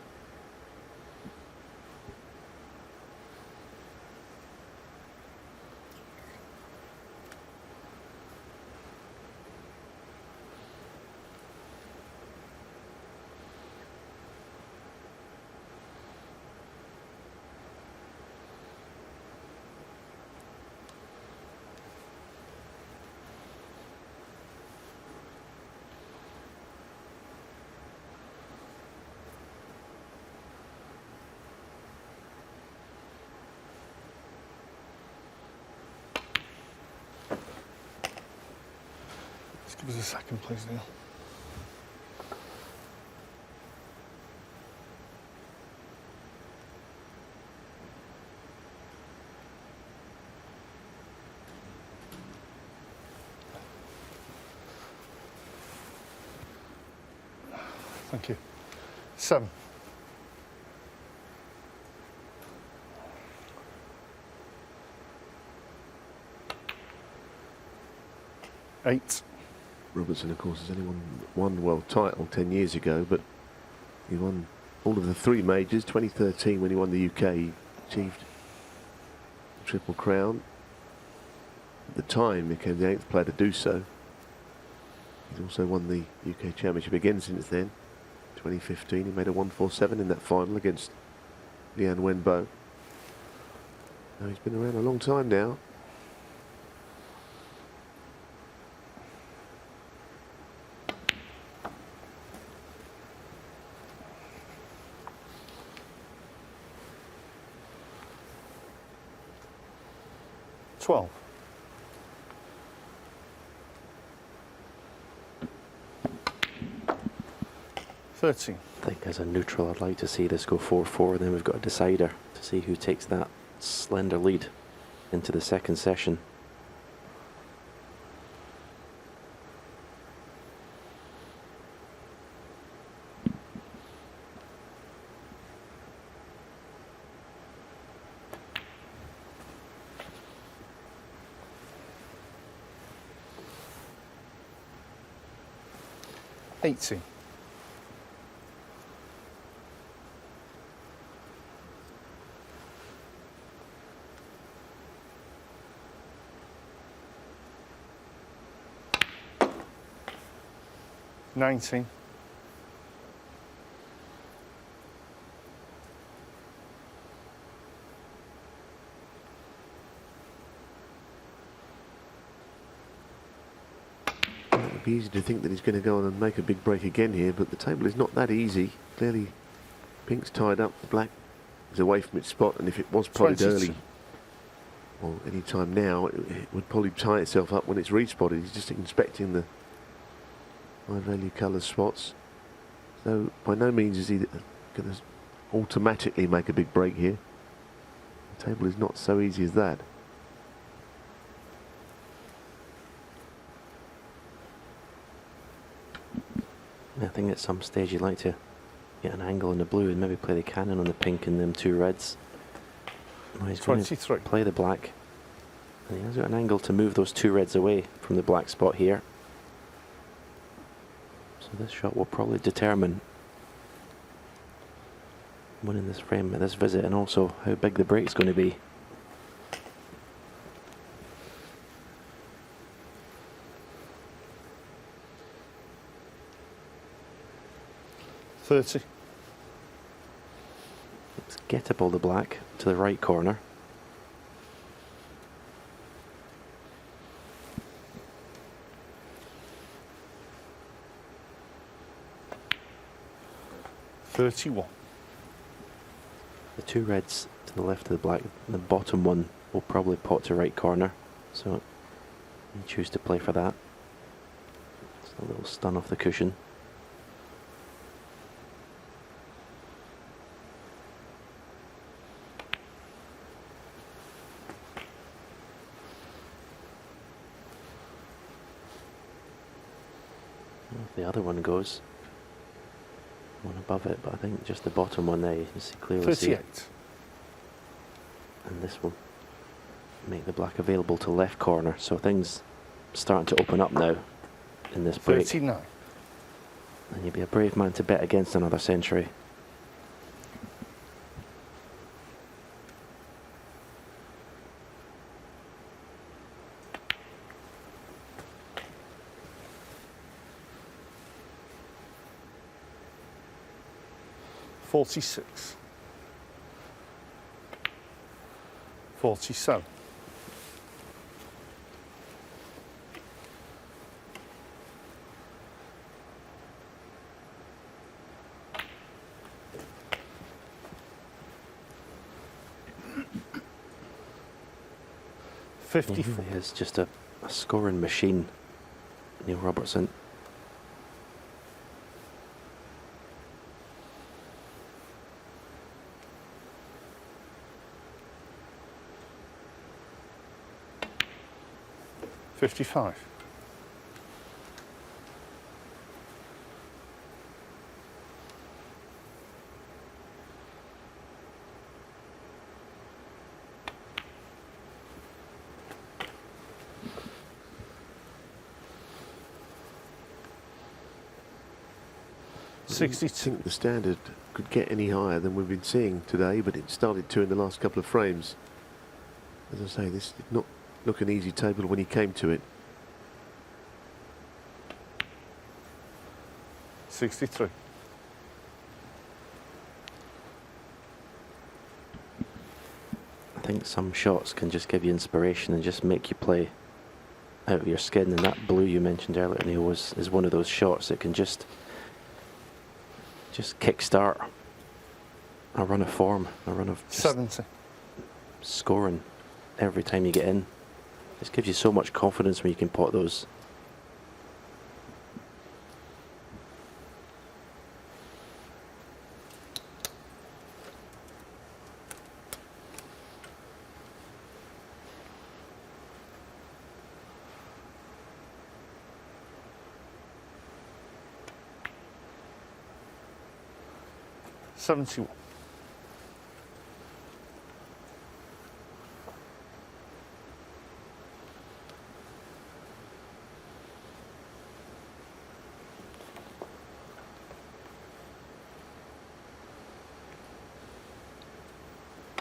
Just give us a second, please, Neil. Thank you. 7. Eight. Robertson, of course, has only won one world title 10 years ago, but he won all of the 3 majors. 2013, when he won the UK, he achieved the Triple Crown. At the time, he became the 8th player to do so. He's also won the UK Championship again since then. 2015, he made a 147 in that final against Lian Wenbo. Now, he's been around a long time now. $12. $13. I think as a neutral, I'd like to see this go 4-4. Then we've got a decider to see who takes that slender lead into the second session. $80. $19. It would be easy to think that he's going to go on and make a big break again here, but the table is not that easy. Clearly, pink's tied up, the black is away from its spot, and if it was potted 22. early, or any time now, it would probably tie itself up when it's respotted. He's just inspecting the high value colour spots. So by no means is he going to automatically make a big break here. The table is not so easy as that. I think at some stage you'd like to get an angle on the blue and maybe play the cannon on the pink and them 2 reds. Well, he's going to 23. play the black. And he has got an angle to move those 2 reds away from the black spot here. So this shot will probably determine winning this frame at this visit, and also how big the break's going to be. $30. It's gettable, the black, to the right corner. $31. The 2 reds to the left of the black, the bottom one will probably pot to right corner, so you choose to play for that. It's a little stun off the cushion. If the other one goes, one above it, but I think just the bottom one there, you can see clearly. 38. And this will make the black available to left corner, so things starting to open up now in this break. 39. And you'd be a brave man to bet against another century. $46. 47. He 54. is just a scoring machine, Neil Robertson. $55. I 62. think the standard could get any higher than we've been seeing today, but it started to in the last couple of frames. As I say, this did not look an easy table when he came to it. 63. I think some shots can just give you inspiration and just make you play out of your skin, and that blue you mentioned earlier, Neil, is one of those shots that can just kick-start a run of form, a run of just 70. scoring every time you get in. Just gives you so much confidence when you can pot those. $71.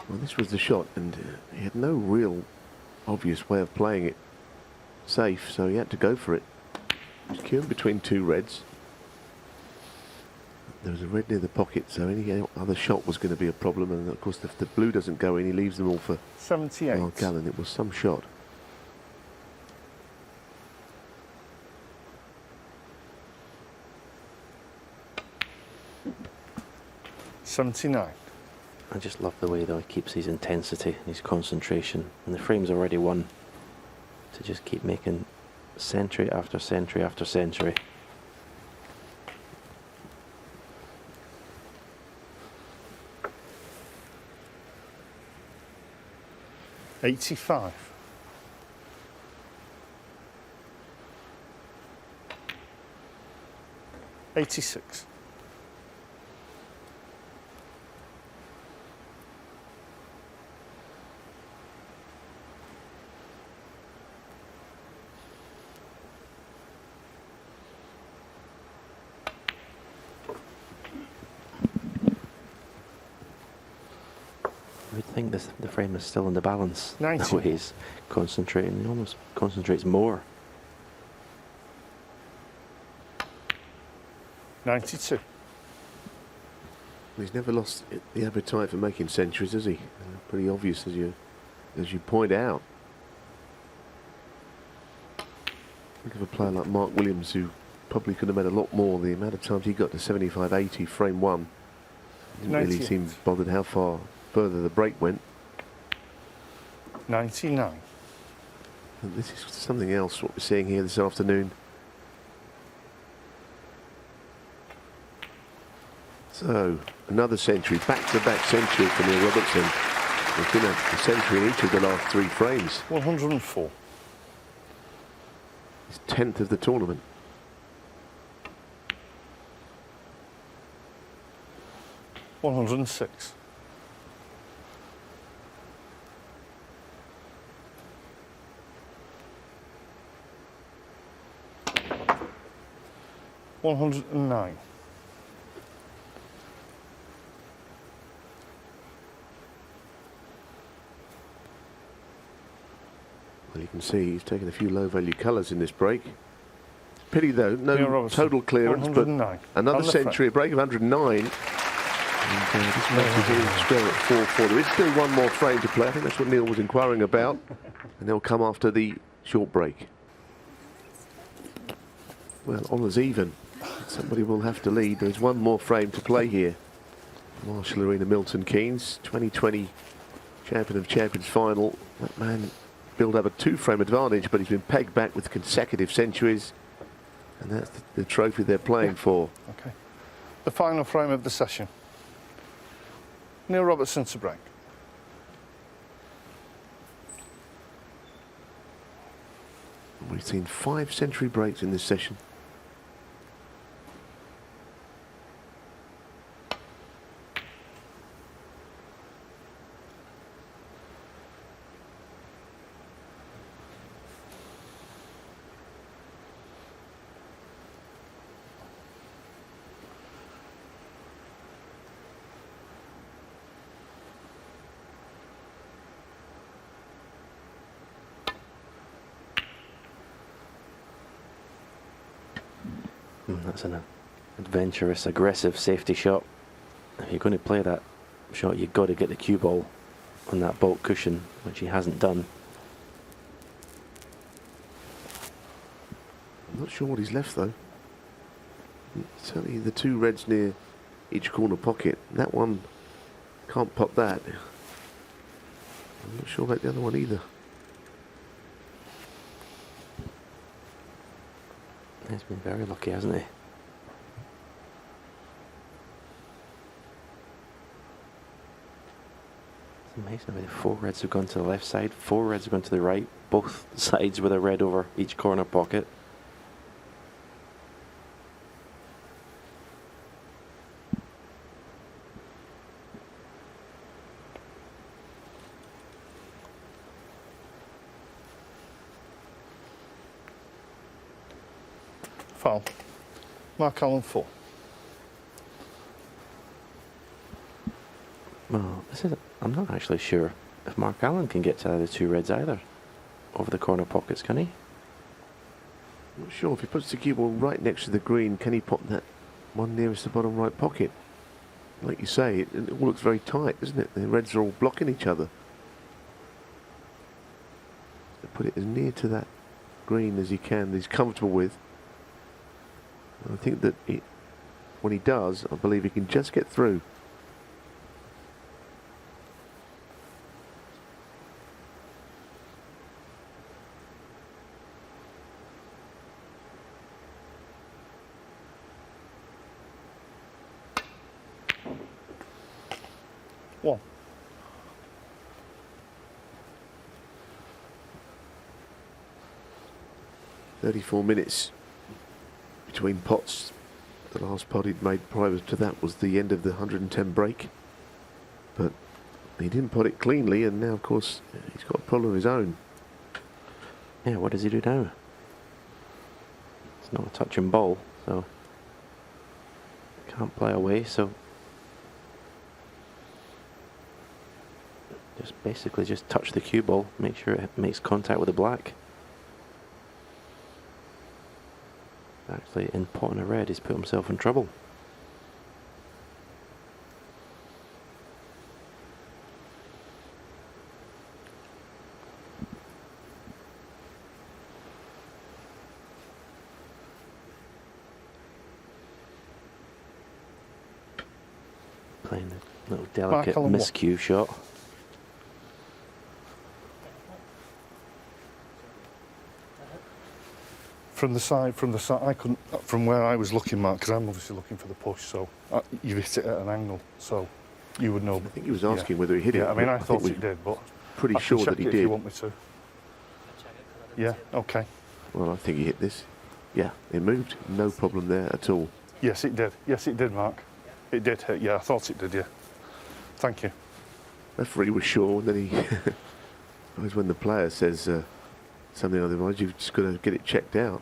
Well, this was the shot, and he had no real obvious way of playing it safe, so he had to go for it. He was queuing between 2 reds. There was a red near the pocket, so any other shot was going to be a problem, and of course if the blue doesn't go in, he leaves them all for 78. Mark Allen. It was some shot. $79. I just love the way though he keeps his intensity and his concentration, and the frame's already won, to just keep making century after century after century. $85. $86. think the frame is still in the balance. 90. That way he's concentrating. He almost concentrates more. 92. He's never lost the appetite for making centuries, has he? Pretty obvious, as you point out. Think of a player like Mark Williams, who probably could have made a lot more. The amount of times he got to 75-80 frame one, didn't really 98. seem bothered how far further the break went. 99. And this is something else, what we're seeing here this afternoon. So, another century, back-to-back century for Neil Robertson. There's been a century in each of the last 3 frames. 104. His 10th of the tournament. $106. $109. Well, you can see he's taken a few low-value colours in this break. Pity though, Neil no Robertson, total clearance, but 109. another On the century, a break of 109. And this match is in square at 4-4. There is still one more frame to play. I think that's what Neil was inquiring about. And they'll come after the short break. Well, honours even. Somebody will have to lead. There's one more frame to play here. Marshall Arena, Milton Keynes, 2020 Champion of Champions final. That man built up a 2-frame advantage, but he's been pegged back with consecutive centuries. And that's the trophy they're playing for. Okay. The final frame of the session. Neil Robertson to break. We've seen 5 century breaks in this session. That's an adventurous, aggressive safety shot. If you're going to play that shot, you've got to get the cue ball on that baulk cushion, which he hasn't done. I'm not sure what he's left though. Certainly the 2 reds near each corner pocket. That one can't pop that. I'm not sure about the other one either. He's been very lucky, hasn't he? It's amazing how the 4 reds have gone to the left side, 4 reds have gone to the right, both sides with a red over each corner pocket. Foul. Mark Allen 4. Well, I'm not actually sure if Mark Allen can get to the 2 reds either over the corner pockets, can he? I'm not sure. If he puts the cue ball right next to the green, can he pop that one nearest the bottom right pocket? Like you say, it all looks very tight, doesn't it? The reds are all blocking each other. So put it as near to that green as he can, that he's comfortable with. I think that when he does, I believe he can just get through. One. $34 between pots. The last pot he'd made prior to that was the end of the 110 break, but he didn't pot it cleanly, and now of course he's got a problem of his own. Yeah, what does he do now? It's not a touching ball, so can't play away, so Just touch the cue ball, make sure it makes contact with the black. Actually, in pot and a red, he's put himself in trouble. Playing a little delicate Allen, miscue shot. From the side, I couldn't, from where I was looking, Mark, because I'm obviously looking for the push, so you hit it at an angle, so you would know. I think he was asking whether he hit it. Yeah, I mean, I think thought we're it did, but pretty I can sure check that he it did. if you want me to. Yeah, okay. Well, I think he hit this. Yeah, it moved. No problem there at all. Yes, it did. Yes, it did, Mark. It did hit. Yeah, I thought it did, yeah. Thank you. Referee was sure, and then he... Always when the player says something otherwise, you've just got to get it checked out.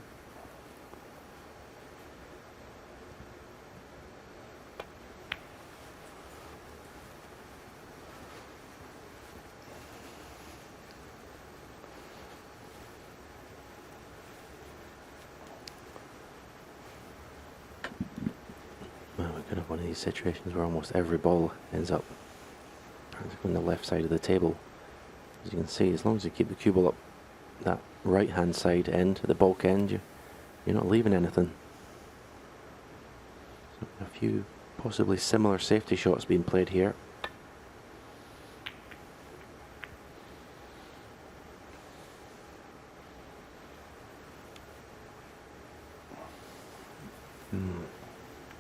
Well, we're going to have one of these situations where almost every ball ends up on the left side of the table. As you can see, as long as you keep the cue ball up that right hand side end, the bulk end, you're not leaving anything. So a few possibly similar safety shots being played here.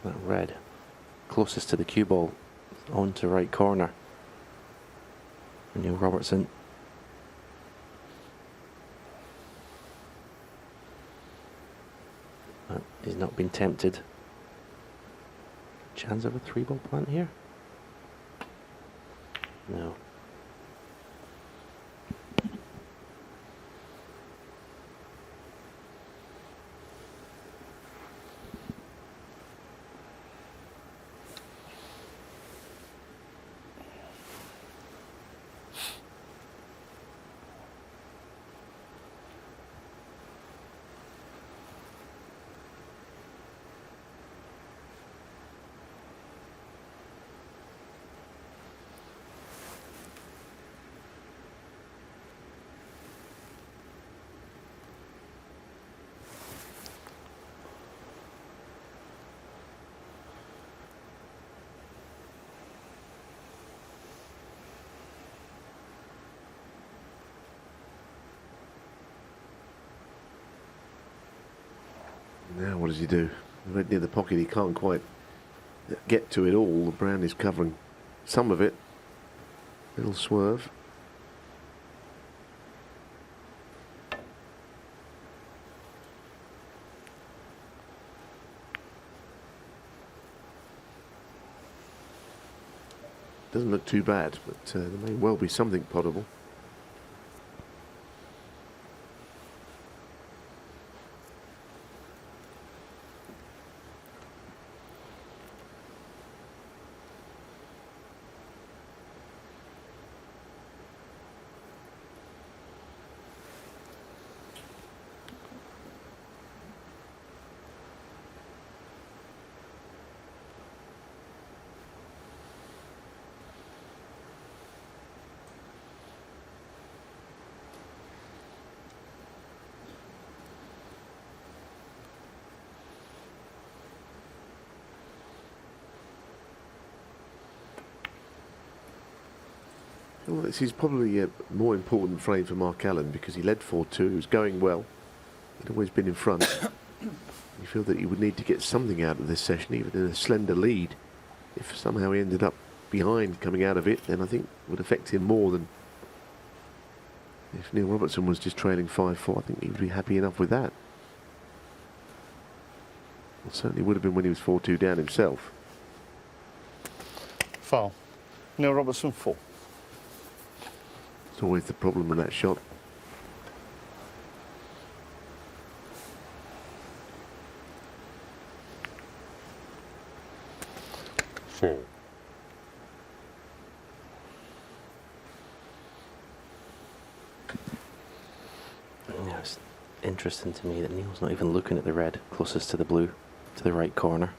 That red closest to the cue ball onto right corner. And Neil Robertson he's not been tempted. Chance of a 3-ball plant here? No. Now what does he do? Right near the pocket, he can't quite get to it all. The brown is covering some of it. Little swerve. Doesn't look too bad, but there may well be something potable. Well, this is probably a more important frame for Mark Allen because he led 4-2, he was going well, he'd always been in front. You feel that he would need to get something out of this session, even in a slender lead. If somehow he ended up behind coming out of it, then I think it would affect him more than if Neil Robertson was just trailing 5-4. I think he would be happy enough with that. It certainly would have been when he was 4-2 down himself. Foul. Neil Robertson 4. It's always the problem with that shot. interesting to me that Neil's not even looking at the red closest to the blue, to the right corner.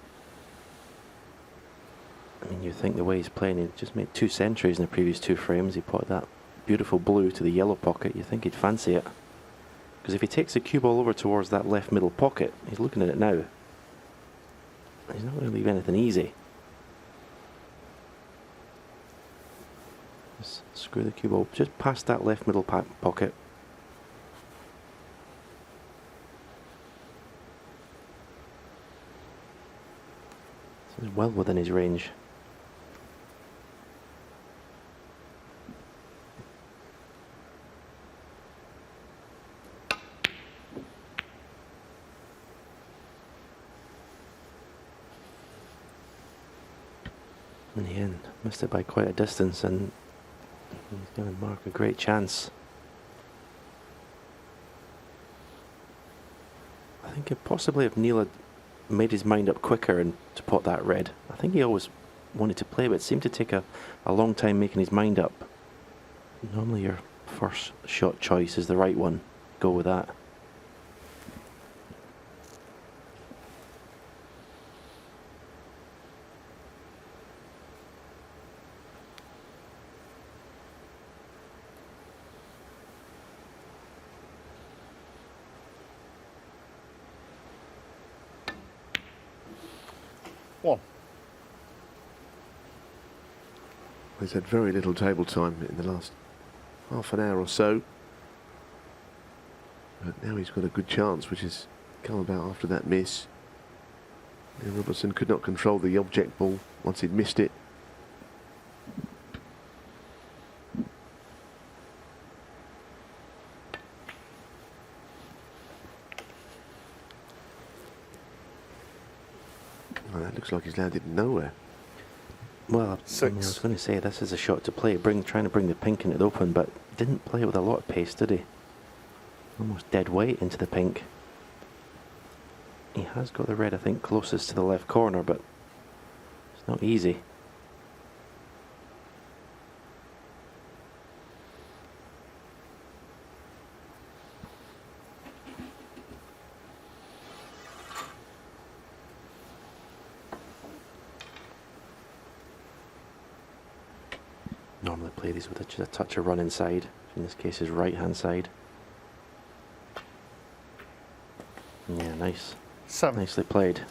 I mean, you think the way he's playing, he just made 2 centuries in the previous 2 frames. He put that beautiful blue to the yellow pocket. You think he'd fancy it. Because if he takes the cue ball over towards that left middle pocket, he's looking at it now. He's not going to leave anything easy. Just screw the cue ball just past that left middle pocket. So he's well within his range. In the end, missed it by quite a distance, and he's going to mark a great chance. I think if Neil had made his mind up quicker and to pot that red, I think he always wanted to play, but it seemed to take a long time making his mind up. Normally your first shot choice is the right one. Go with that. One. He's had very little table time in the last half an hour or so. But now he's got a good chance, which has come about after that miss. And Robertson could not control the object ball once he'd missed it. Well, that looks like he's landed nowhere. Well, I was going to say this is a shot to play, trying to bring the pink into the open, but didn't play it with a lot of pace, did he? Almost dead weight into the pink. He has got the red, I think, closest to the left corner, but it's not easy. Normally play these with just a touch of run inside. In this case, his right hand side. Yeah, nice. 7. Nicely played.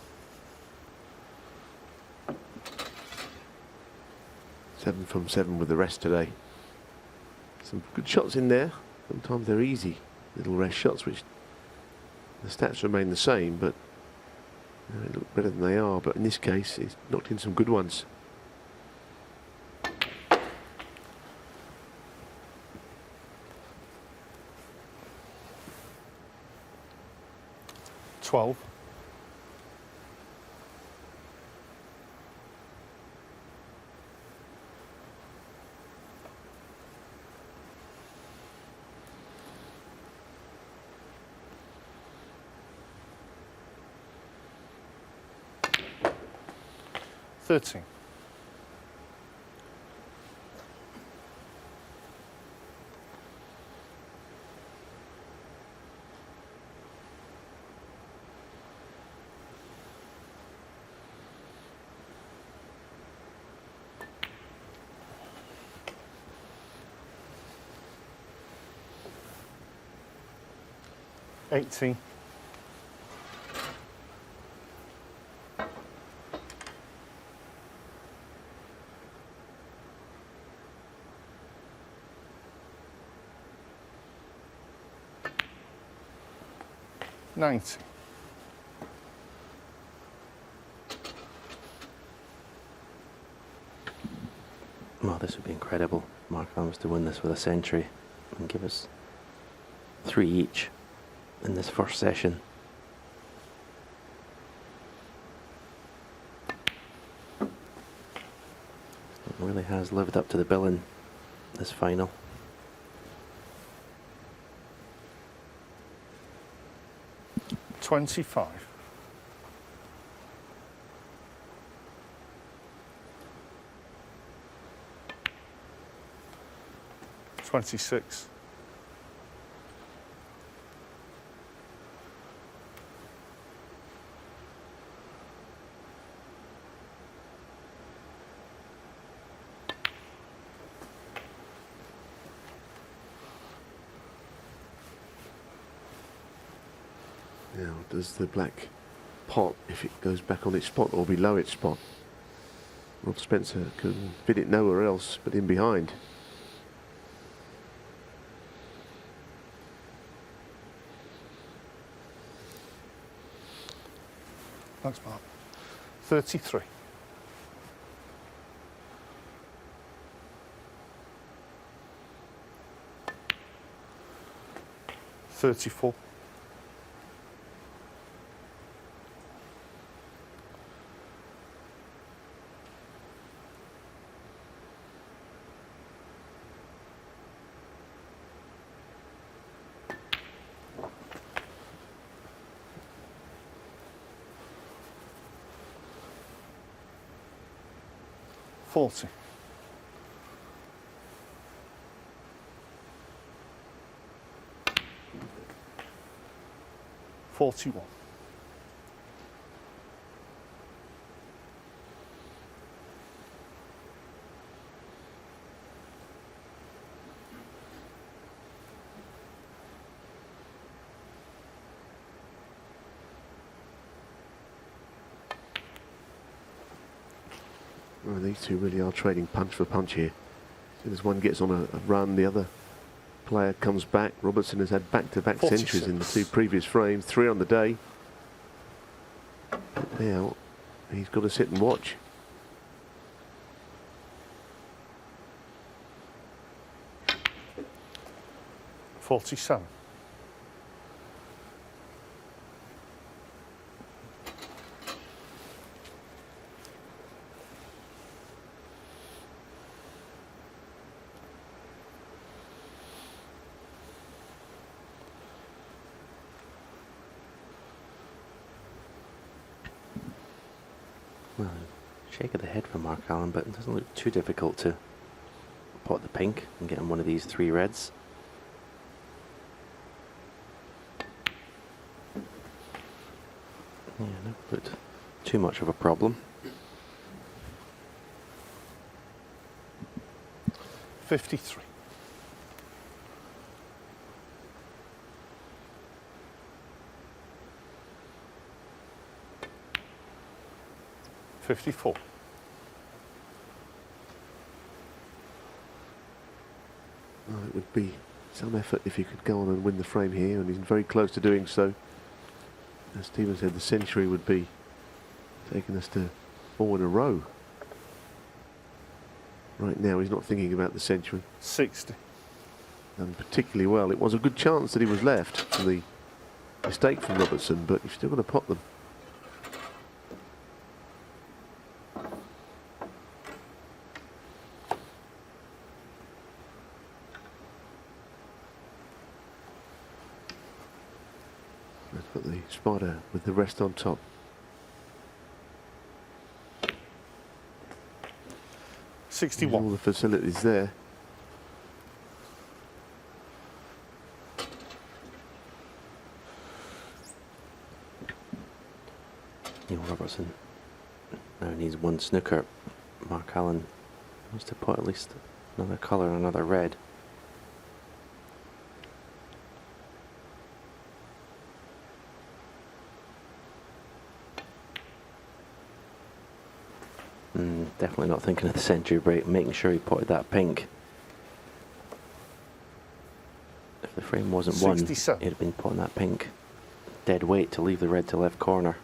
7 from 7 with the rest today. Some good shots in there. Sometimes they're easy little rest shots, which the stats remain the same, but they look better than they are. But in this case, he's knocked in some good ones. 12. Thirteen. $18. $90. Well, this would be incredible. Mark Allen to win this with a century and give us 3 each in this first session. It really has lived up to the billing, this final. $25. 26. Now, does the black pot, if it goes back on its spot or below its spot? Rob Spencer can fit it nowhere else but in behind. Thanks, Mark. 33. 34. 40. 41. 'Em. Well, these two really are trading punch for punch here. As soon as one gets on a run, the other player comes back. Robertson has had back-to-back centuries in the 2 previous frames, 3 on the day. But now he's got to sit and watch.47. 'Em. Well, shake of the head for Mark Allen, but it doesn't look too difficult to pot the pink and get him one of these 3 reds. Yeah, not looked too much of a problem. 53. 54. Well, it would be some effort if he could go on and win the frame here, and he's very close to doing so. As Stephen said, the century would be taking us to 4 in a row. Right now, he's not thinking about the century. 60. Done particularly well. It was a good chance that he was left for the mistake from Robertson, but you've still got to pot them. Let's put the spider with the rest on top. There's 61. all the facilities there. Neil Robertson now needs 1 snooker. Mark Allen wants to put at least another colour and another red. Definitely not thinking of the century break, making sure he potted that pink. If the frame wasn't won, 67. he'd have been potting that pink. Dead weight to leave the red to left corner.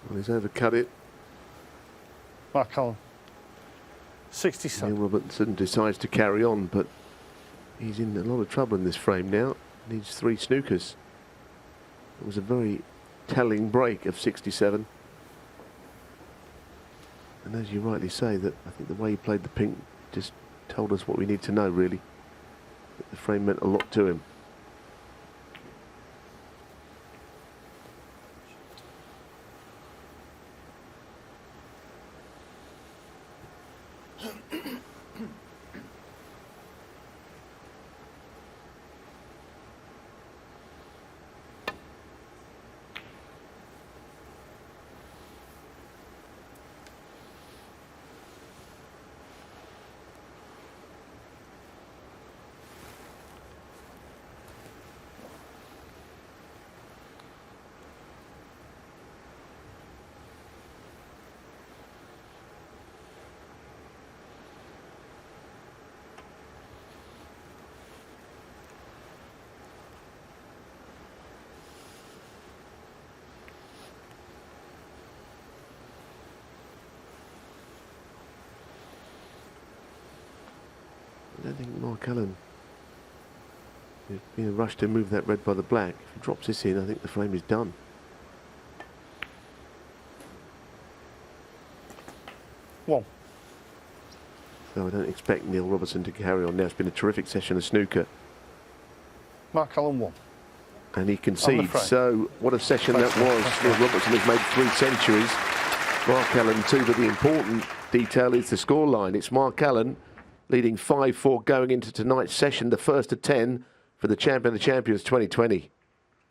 Well, he's overcut it. Mark Allen. Neil 67. Robertson decides to carry on, but he's in a lot of trouble in this frame now. Needs 3 snookers. It was a very telling break of 67. And as you rightly say, that I think the way he played the pink just told us what we need to know, really. That the frame meant a lot to him. don't think Mark Allen is being rushed to move that red by the black. If he drops this in, I think the frame is done. One. So I don't expect Neil Robertson to carry on now. It's been a terrific session of snooker. Mark Allen 1. And he concedes. frame. So what a session that was. Neil Robertson has made 3 centuries. Mark Allen 2, but the important detail is the scoreline. It's Mark Allen leading 5-4 going into tonight's session, the first of 10 for the champion of the champions 2020.